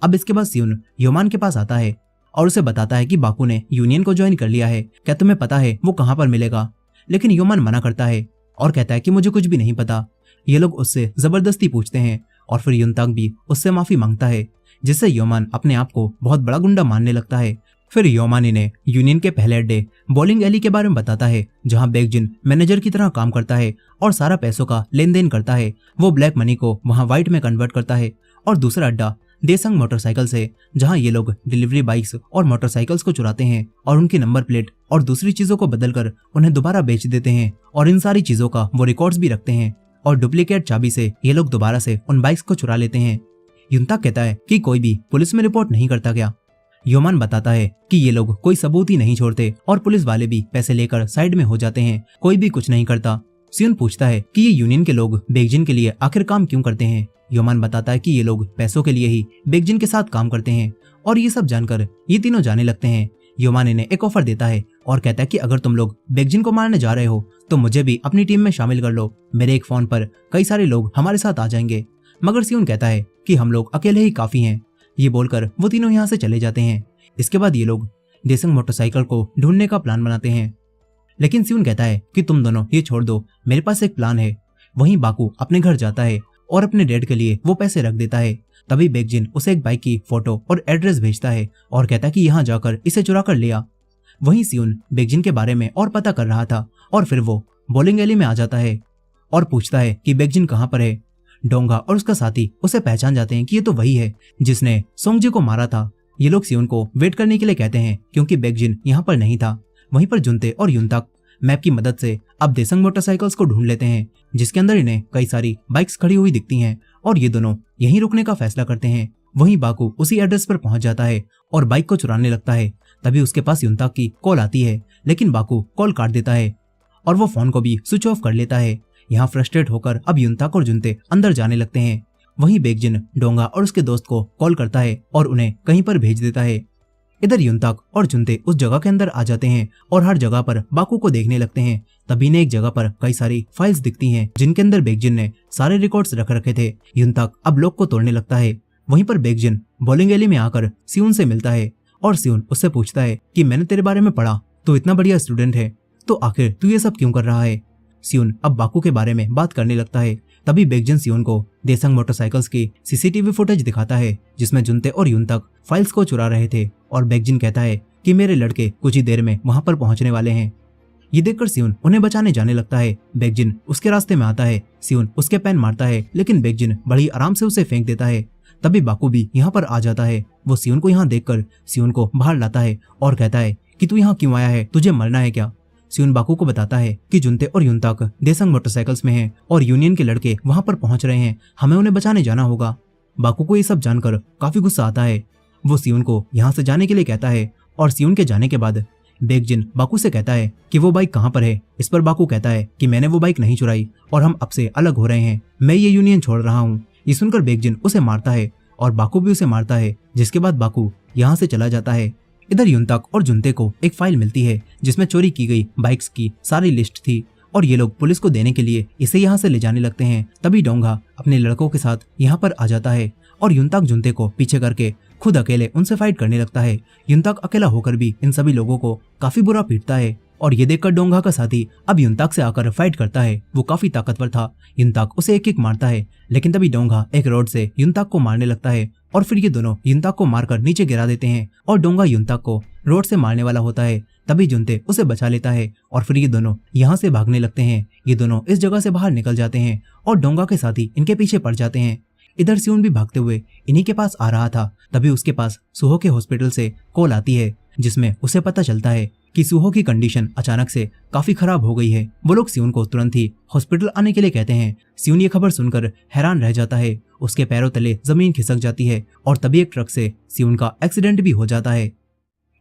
अब इसके बाद सियुन योमान के पास आता है और उसे बताता है कि बाकू ने यूनियन को ज्वाइन कर लिया है, क्या तुम्हें पता है वो कहाँ पर मिलेगा? लेकिन योमान मना करता है और कहता है कि मुझे कुछ भी नहीं पता। ये लोग उससे जबरदस्ती पूछते हैं और फिर युनताक भी उससे माफी मांगता है, जिससे योमान अपने आप को बहुत बड़ा गुंडा मानने लगता है। फिर योमान इन्हें यूनियन के पहले अड्डे बॉलिंग एली के बारे में बताता है, जहां बेकजिन मैनेजर की तरह काम करता है और सारा पैसों का लेन देन करता है। वो ब्लैक मनी को वहां व्हाइट में कन्वर्ट करता है। और दूसरा अड्डा देसंग मोटरसाइकिल से, जहां ये लोग डिलीवरी बाइक्स और मोटरसाइकिल्स को चुराते हैं और उनकी नंबर प्लेट और दूसरी चीजों को बदलकर उन्हें दोबारा बेच देते हैं और इन सारी चीजों का वो रिकॉर्ड्स भी रखते हैं और डुप्लीकेट चाबी से ये लोग दोबारा से उन बाइक्स को चुरा लेते हैं। युनताक कहता है कि कोई भी पुलिस में रिपोर्ट नहीं करता क्या, योमान बताता है कि ये लोग कोई सबूत ही नहीं छोड़ते और पुलिस वाले भी पैसे लेकर साइड में हो जाते हैं, कोई भी कुछ नहीं करता। सियोन पूछता है कि ये यूनियन के लोग बेकजिन के लिए आखिर काम क्यों करते हैं। योमान बताता है कि ये लोग पैसों के लिए ही बेकजिन के साथ काम करते हैं और ये सब जानकर ये तीनों जाने लगते हैं। योमान इन्हें एक ऑफर देता है और कहता है कि अगर तुम लोग बेकजिन को मारने जा रहे हो तो मुझे भी अपनी टीम में शामिल कर लो, मेरे एक फोन पर कई सारे लोग हमारे साथ आ जाएंगे। मगर सियोन कहता है कि हम लोग अकेले ही काफी हैं। ये बोलकर वो तीनों यहाँ से चले जाते हैं। इसके बाद ये लोग देसंग मोटरसाइकिल को ढूंढने का प्लान बनाते हैं, लेकिन सियोन कहता है कि तुम दोनों ये छोड़ दो, मेरे पास एक प्लान है। वहीं बाकू अपने घर जाता है और अपने डैड के लिए वो पैसे रख देता है। तभी बेकजिन उसे एक बाइक की फोटो और एड्रेस भेजता है और कहता है कि यहाँ जाकर इसे चुरा कर ले आ। वहीं सियोन बेकजिन के बारे में और पता कर रहा था और फिर वो बॉलिंग एली में आ जाता है और पूछता है कि बेकजिन कहाँ पर है। डोंगा और उसका साथी उसे पहचान जाते हैं कि ये तो वही है जिसने सोंगजी को मारा था। ये लोग सियोन को वेट करने के लिए कहते हैं क्योंकि बेकजिन यहाँ पर नहीं था। वहीं पर जुनते और युनताक मैप की मदद से अब देसंग मोटरसाइकिल्स को ढूंढ लेते हैं, जिसके अंदर इन्हें कई सारी बाइक्स खड़ी हुई दिखती हैं और ये दोनों यहीं रुकने का फैसला करते हैं। वहीं बाकू उसी एड्रेस पर पहुंच जाता है और बाइक को चुराने लगता है। तभी उसके पास युनताक की कॉल आती है, लेकिन बाकू कॉल काट देता है और वो फोन को भी स्विच ऑफ कर लेता है। यहाँ फ्रस्ट्रेट होकर अब युनताक और जुनते अंदर जाने लगते हैं। वहीं बेकजिन डोंगा और उसके दोस्त को कॉल करता है और उन्हें कहीं पर भेज देता है। इधर युनताक और जुनते उस जगह के अंदर आ जाते हैं और हर जगह पर बाकू को देखने लगते हैं। तभी ने एक जगह पर कई सारी फाइल्स दिखती हैं जिनके अंदर बेकजिन ने सारे रिकॉर्ड्स रख रखे थे। युनताक अब लॉक को तोड़ने लगता है। वहीं पर बेकजिन बॉलिंग एली में आकर सियोन से मिलता है और सियोन उससे पूछता है कि मैंने तेरे बारे में पढ़ा, तो इतना बढ़िया स्टूडेंट है, तो आखिर तू ये सब क्यों कर रहा है। सियोन अब बाकू के बारे में बात करने लगता है। तभी बेकजिन सियोन को देसंग मोटरसाइकिल्स की सीसीटीवी फुटेज दिखाता है जिसमें जुनते और युनताक फाइल्स को चुरा रहे थे और बेकजिन कहता है कि मेरे लड़के कुछ ही देर में वहां पर पहुंचने वाले हैं। ये देखकर सियोन उन्हें बचाने जाने लगता है। बेकजिन उसके रास्ते में आता है। सियोन उसके पैन मारता है, लेकिन बेकजिन बड़ी आराम से उसे फेंक देता है। तभी बाकू भी यहाँ पर आ जाता है। वो सियोन को यहाँ देखकर सियोन को बाहर लाता है और कहता है कि तू यहाँ क्यों आया है, तुझे मरना है क्या। सियोन बाकू को बताता है कि जुनते और युनताक देसंग मोटरसाइकिल्स में हैं और यूनियन के लड़के वहां पर पहुंच रहे हैं, हमें उन्हें बचाने जाना होगा। बाकू को ये सब जानकर काफी गुस्सा आता है। वो सियोन को यहाँ से जाने के लिए कहता है और सियोन के जाने के बाद बेकजिन बाकू से कहता है कि वो बाइक कहाँ पर है। इस पर बाकू कहता है कि मैंने वो बाइक नहीं चुराई और हम अब से अलग हो रहे हैं, मैं ये यूनियन छोड़ रहा हूँ। ये सुनकर बेकजिन उसे मारता है और बाकू भी उसे मारता है, जिसके बाद बाकू यहाँ से चला जाता है। इधर युनताक और जुनते को एक फाइल मिलती है जिसमें चोरी की गई बाइक्स की सारी लिस्ट थी और ये लोग पुलिस को देने के लिए इसे यहाँ से ले जाने लगते हैं। तभी डोंगा अपने लड़कों के साथ यहाँ पर आ जाता है और युनताक जुनते को पीछे करके खुद अकेले उनसे फाइट करने लगता है। युनताक अकेला होकर भी इन सभी लोगों को काफी बुरा पीटता है और ये देखकर डोंगा का साथी अब युनताक से आकर फाइट करता है। वो काफी ताकतवर था। युनताक उसे एक किक मारता है, लेकिन तभी डोंगा एक रॉड से युनताक को मारने लगता है और फिर ये दोनों युनताक को मारकर नीचे गिरा देते हैं और डोंगा युनताक को रोड से मारने वाला होता है। तभी जुनते उसे बचा लेता है और फिर ये दोनों यहाँ से भागने लगते हैं। ये दोनों इस जगह से बाहर निकल जाते हैं और डोंगा के साथी इनके पीछे पड़ जाते हैं। इधर सियोन भी भागते हुए इन्हीं के पास आ रहा था। तभी उसके पास सुहो के हॉस्पिटल से कॉल आती है जिसमें उसे पता चलता है कि सुहो की कंडीशन अचानक से काफी खराब हो गई है। वो लोग सियोन को तुरंत ही हॉस्पिटल आने के लिए कहते हैं। सियोन ये खबर सुनकर हैरान रह जाता है। उसके पैरों तले जमीन खिसक जाती है और तभी एक ट्रक से सियोन का एक्सीडेंट भी हो जाता है।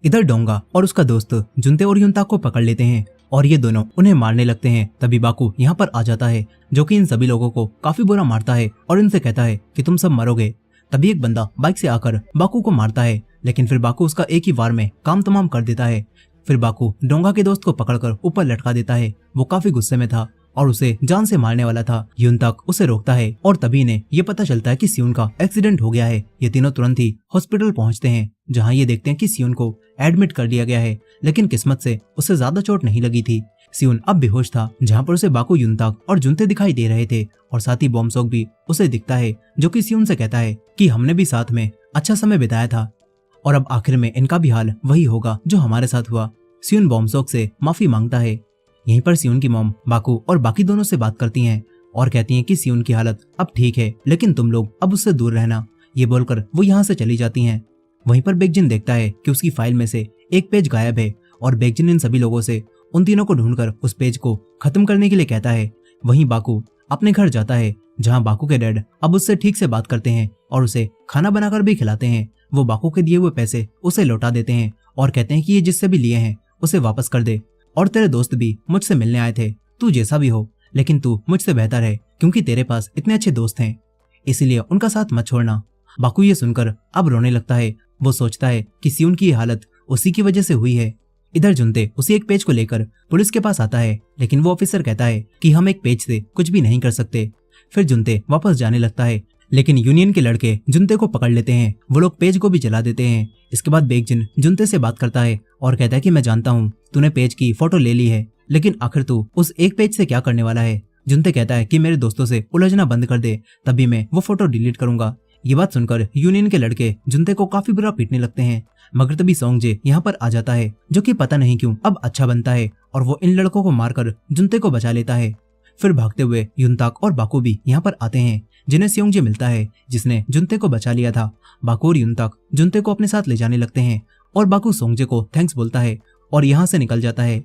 इधर डोंगा और उसका दोस्त जुनते और युनताक को पकड़ लेते हैं और ये दोनों उन्हें मारने लगते हैं। तभी बाकू यहाँ पर आ जाता है जो कि इन सभी लोगों को काफी बुरा मारता है और इनसे कहता है कि तुम सब मरोगे। तभी एक बंदा बाइक से आकर बाकू को मारता है, लेकिन फिर बाकू उसका एक ही वार में काम तमाम कर देता है। फिर बाकू डोंगा के दोस्त को पकड़कर ऊपर लटका देता है। वो काफी गुस्से में था और उसे जान से मारने वाला था। युनताक उसे रोकता है और तभी इन्हें ये पता चलता है कि सियोन का एक्सीडेंट हो गया है। ये तीनों तुरंत ही हॉस्पिटल पहुंचते हैं जहां ये देखते हैं कि सियोन को एडमिट कर लिया गया है, लेकिन किस्मत से उसे ज्यादा चोट नहीं लगी थी। सियोन अब बेहोश था, जहां पर उसे बाकू, युनताक और जुनते दिखाई दे रहे थे और साथ ही बॉम्सोक भी उसे दिखता है जो कि सियोन से कहता है कि हमने भी साथ में अच्छा समय बिताया था और अब आखिर में इनका भी हाल वही होगा जो हमारे साथ हुआ। सियोन बॉम्सोक से माफी मांगता है। यहीं पर सियोन की मॉम बाकू और बाकी दोनों से बात करती हैं और कहती हैं कि सियोन की हालत अब ठीक है, लेकिन तुम लोग अब उससे दूर रहना। ये बोलकर वो यहाँ से चली जाती हैं। वहीं पर बेकजिन देखता है कि उसकी फाइल में से एक पेज गायब है और बेकजिन इन सभी लोगों से उन तीनों को ढूंढकर उस पेज को खत्म करने के लिए कहता है। वहीं बाकू अपने घर जाता है जहाँ बाकू के डैड अब उससे ठीक से बात करते हैं और उसे खाना बनाकर भी खिलाते हैं। वो बाकू के दिए हुए पैसे उसे लौटा देते हैं और कहते हैं कि ये जिससे भी लिए हैं उसे वापस कर दे, और तेरे दोस्त भी मुझसे मिलने आए थे, तू जैसा भी हो लेकिन तू मुझसे बेहतर है क्योंकि तेरे पास इतने अच्छे दोस्त हैं, इसीलिए उनका साथ मत छोड़ना। बाकू ये सुनकर अब रोने लगता है। वो सोचता है कि सियोन की ये हालत उसी की वजह से हुई है। इधर जुनते उसी एक पेज को लेकर पुलिस के पास आता है, लेकिन वो ऑफिसर कहता है कि हम एक पेज से कुछ भी नहीं कर सकते। फिर जुनते वापस जाने लगता है, लेकिन यूनियन के लड़के जुनते को पकड़ लेते हैं। वो लोग पेज को भी जला देते हैं। इसके बाद बेकजिन जुनते से बात करता है और कहता है कि मैं जानता हूँ तूने पेज की फोटो ले ली है, लेकिन आखिर तू उस एक पेज से क्या करने वाला है। जुनते कहता है कि मेरे दोस्तों से उलझना बंद कर दे, तभी मैं वो फोटो डिलीट करूंगा। ये बात सुनकर यूनियन के लड़के जुनते को काफी बुरा पीटने लगते हैं, मगर तभी सोंगजे यहाँ पर आ जाता है, जो कि पता नहीं क्यों अब अच्छा बनता है और वो इन लड़कों को मारकर जुनते को बचा लेता है। फिर भागते हुए युनताक और बाकू भी यहाँ पर आते हैं, जिन्हें स्योंगजे मिलता है जिसने जुनते को बचा लिया था। बाकू और युनताक जुनते को अपने साथ ले जाने लगते हैं और बाकू सोंगजे को थैंक्स बोलता है और यहाँ से निकल जाता है।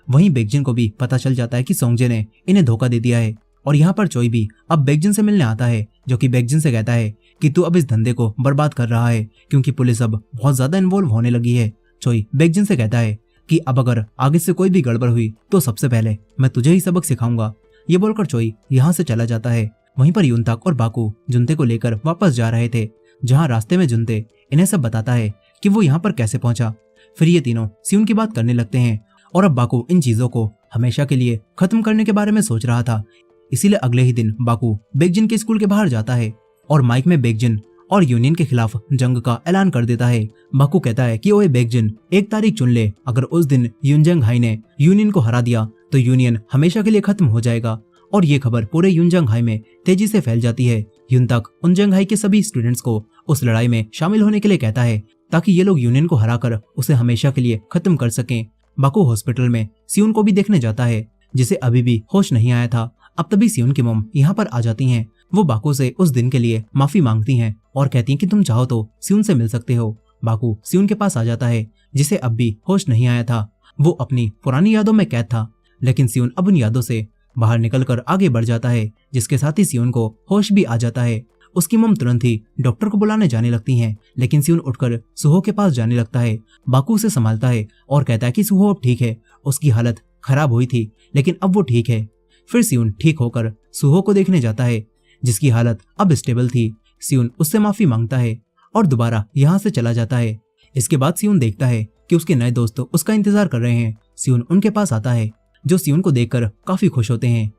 वहीं बेकजिन को भी पता चल जाता है कि सोंगजे ने इन्हें धोखा दे दिया है और यहाँ पर चोई भी अब बेकजिन से मिलने आता है, जो कि बेकजिन से कहता है कि तू अब इस धंधे को बर्बाद कर रहा है क्योंकि पुलिस अब बहुत ज्यादा इन्वॉल्व होने लगी है। चोई बेकजिन से कहता है कि अब अगर आगे से कोई भी गड़बड़ हुई तो सबसे पहले मैं तुझे ही सबक सिखाऊंगा। ये बोलकर चोई यहाँ से चला जाता है। वहीं पर युनताक और बाकू जुनते को लेकर वापस जा रहे थे, जहाँ रास्ते में जुनते इन्हें सब बताता है कि वो यहाँ पर कैसे पहुंचा। फिर ये तीनों सियोन की बात करने लगते हैं और अब बाकू इन चीजों को हमेशा के लिए खत्म करने के बारे में सोच रहा था। इसीलिए अगले ही दिन बाकू बेकजिन के स्कूल के बाहर जाता है और माइक में बेकजिन और यूनियन के खिलाफ जंग का ऐलान कर देता है। बाकू कहता है कि ओए बेकजिन, एक तारीख चुन ले, अगर उस दिन युनजंग हाई ने यूनियन को हरा दिया तो यूनियन हमेशा के लिए खत्म हो जाएगा। और ये खबर पूरे युनजंग हाई में तेजी से फैल जाती है। युनताक उनजंग हाई के सभी स्टूडेंट्स को उस लड़ाई में शामिल होने के लिए कहता है ताकि ये लोग यूनियन को हराकर उसे हमेशा के लिए खत्म कर सकें। बाकू हॉस्पिटल में सियोन को भी देखने जाता है, जिसे अभी भी होश नहीं आया था। अब तभी सियोन की मॉम यहाँ पर आ जाती हैं। वो बाकू से उस दिन के लिए माफी मांगती हैं और कहती हैं कि तुम चाहो तो सियोन से मिल सकते हो। बाकू सियोन के पास आ जाता है, जिसे अब भी होश नहीं आया था। वो अपनी पुरानी यादों में कैद था, लेकिन सियोन अब उन यादों से बाहर निकलकर आगे बढ़ जाता है, जिसके साथ ही सियोन को होश भी आ जाता है। उसकी मॉम तुरंत ही डॉक्टर को बुलाने जाने लगती हैं, लेकिन सियोन उठकर सुहो के पास जाने लगता है। बाकू उसे संभालता है और कहता है कि सुहो अब ठीक है, उसकी हालत खराब हुई थी लेकिन अब वो ठीक है। फिर सियोन ठीक होकर सुहो को देखने जाता है, जिसकी हालत अब स्टेबल थी। सियोन उससे माफी मांगता है और दोबारा यहाँ से चला जाता है। इसके बाद सियोन देखता है कि उसके नए दोस्त उसका इंतजार कर रहे हैं। सियोन उनके पास आता है, जो सियोन को देखकर काफी खुश होते हैं।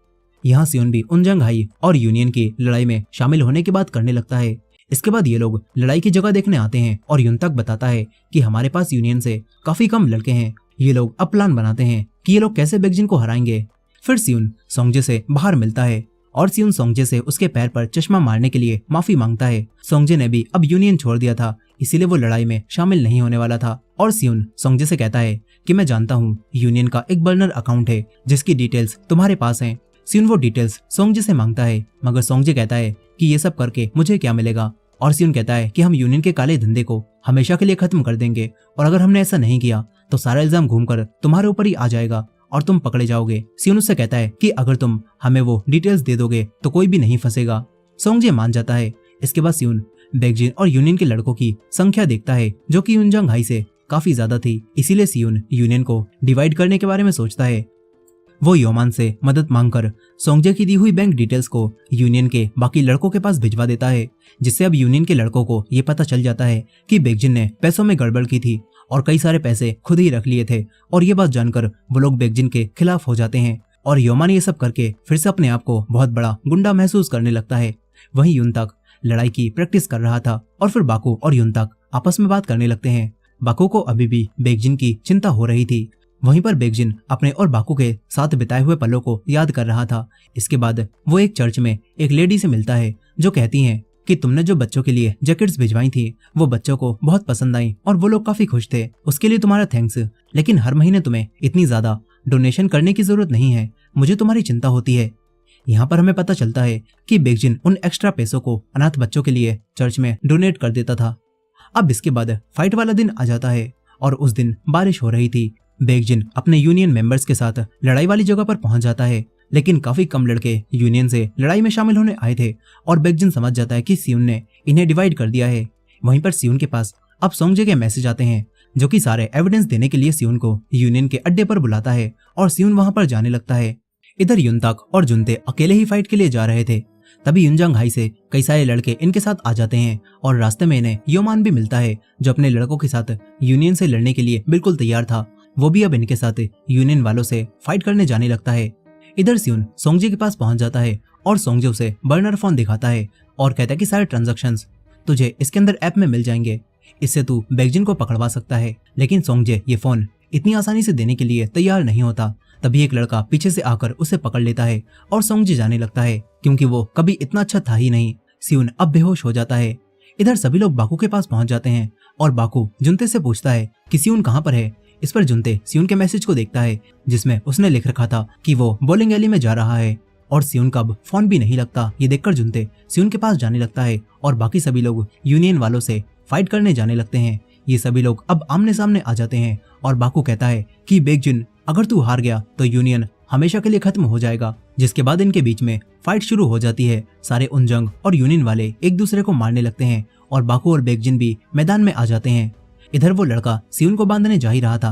यहाँ सियोन भी उनजंग हाई और यूनियन की लड़ाई में शामिल होने की बात करने लगता है। इसके बाद ये लोग लड़ाई की जगह देखने आते हैं और युनताक बताता है कि हमारे पास यूनियन से काफी कम लड़के हैं। ये लोग अब प्लान बनाते हैं कि ये लोग कैसे बेकजिन को हराएंगे। फिर सियोन सोंगजे से बाहर मिलता है और सियोन सोंगजे से उसके पैर पर चश्मा मारने के लिए माफी मांगता है। सोंगजे ने भी अब यूनियन छोड़ दिया था, इसीलिए वो लड़ाई में शामिल नहीं होने वाला था। और सियोन सोंगजे से कहता है कि मैं जानता हूँ यूनियन का एक बर्नर अकाउंट है जिसकी डिटेल्स तुम्हारे पास हैं। सियोन वो डिटेल्स सोंगजे से मांगता है, मगर सोंगजे कहता है कि ये सब करके मुझे क्या मिलेगा। और सियोन कहता है कि हम यूनियन के काले धंधे को हमेशा के लिए खत्म कर देंगे, और अगर हमने ऐसा नहीं किया तो सारा इल्जाम घूमकर तुम्हारे ऊपर ही आ जाएगा और तुम पकड़े जाओगे। सियोन उससे कहता है कि अगर तुम हमें वो डिटेल्स दे दोगे तो कोई भी नहीं फंसेगा। सोंगजे मान जाता है। इसके बाद सियोन बेकजिन और यूनियन के लड़कों की संख्या देखता है, जो कि युनजंग हाई से काफी ज्यादा थी। इसीलिए सियोन यूनियन को डिवाइड करने के बारे में सोचता है। वो योमान से मदद मांगकर सोंगजे की दी हुई बैंक डिटेल्स को यूनियन के बाकी लड़कों के पास भिजवा देता है, जिससे अब यूनियन के लड़कों को ये पता चल जाता है कि बेकजिन ने पैसों में गड़बड़ की थी और कई सारे पैसे खुद ही रख लिए थे। और ये बात जानकर वो लोग बेकजिन के खिलाफ हो जाते हैं और योमान ये सब करके फिर से अपने आप को बहुत बड़ा गुंडा महसूस करने लगता है। वहीं युनताक लड़ाई की प्रैक्टिस कर रहा था और फिर बाकू और युनताक आपस में बात करने लगते हैं। बाकू को अभी भी बेकजिन की चिंता हो रही थी। वहीं पर बेकजिन अपने और बाकू के साथ बिताए हुए पलों को याद कर रहा था। इसके बाद वो एक चर्च में एक लेडी से मिलता है, जो कहती हैं कि तुमने जो बच्चों के लिए जैकेट्स भिजवाई थी वो बच्चों को बहुत पसंद आई और वो लोग काफी खुश थे। उसके लिए तुम्हारा थैंक्स, लेकिन हर महीने तुम्हें इतनी ज्यादा डोनेशन करने की जरूरत नहीं है, मुझे तुम्हारी चिंता होती है। यहाँ पर हमें पता चलता है कि बेकजिन उन एक्स्ट्रा पैसों को अनाथ बच्चों के लिए चर्च में डोनेट कर देता था। अब इसके बाद फाइट वाला दिन आ जाता है और उस दिन बारिश हो रही थी। बेकजिन अपने यूनियन मेंबर्स के साथ लड़ाई वाली जगह पर पहुंच जाता है, लेकिन काफी कम लड़के यूनियन से लड़ाई में शामिल होने आए थे और बेकजिन समझ जाता है कि सियुन ने इन्हें डिवाइड कर दिया है। वहीं पर सियुन के पास अब सोंगजे के मैसेज आते हैं जो कि सारे एविडेंस देने के लिए सियुन को यूनियन के अड्डे पर बुलाता है और सियुन वहां पर जाने लगता है। इधर युनताक और जुनते अकेले ही फाइट के लिए जा रहे थे। तभी युनजांग हाई से कई सारे लड़के इनके साथ आ जाते हैं और रास्ते में इन्हें योमान भी मिलता है जो अपने लड़कों के साथ यूनियन से लड़ने के लिए बिल्कुल तैयार था। वो भी अब इनके साथ यूनियन वालों से फाइट करने जाने लगता है। इधर सियुन सोंगजे के पास पहुंच जाता है और सोंगजे उसे बर्नर फोन दिखाता है और कहता है कि सारे ट्रांजैक्शंस तुझे इसके अंदर ऐप में मिल जाएंगे, इससे तू बेकजिन को पकड़वा सकता है। लेकिन सोंगजे ये फोन इतनी आसानी से देने के लिए तैयार नहीं होता। तभी एक लड़का पीछे से आकर उसे पकड़ लेता है और सोंगजे जाने लगता है क्योंकि वो कभी इतना अच्छा था ही नहीं। सियुन अब बेहोश हो जाता है। इधर सभी लोग बाकू के पास पहुंच जाते हैं और बाकू जुनते से पूछता है कि सियुन कहाँ पर है। इस पर जुनते सियुन के मैसेज को देखता है जिसमें उसने लिख रखा था कि वो बॉलिंग एली में जा रहा है और सियुन का अब फोन भी नहीं लगता। ये देखकर जुनते सियुन के पास जाने लगता है और बाकी सभी लोग यूनियन वालों से फाइट करने जाने लगते हैं। ये सभी लोग अब आमने सामने आ जाते हैं और बाकू कहता है कि बेकजिन अगर तू हार गया तो यूनियन हमेशा के लिए खत्म हो जाएगा। जिसके बाद इनके बीच में फाइट शुरू हो जाती है। सारे उनजंग और यूनियन वाले एक दूसरे को मारने लगते हैं और बाकू और बेकजिन भी मैदान में आ जाते हैं। इधर वो लड़का सियुन को बांधने जा ही रहा था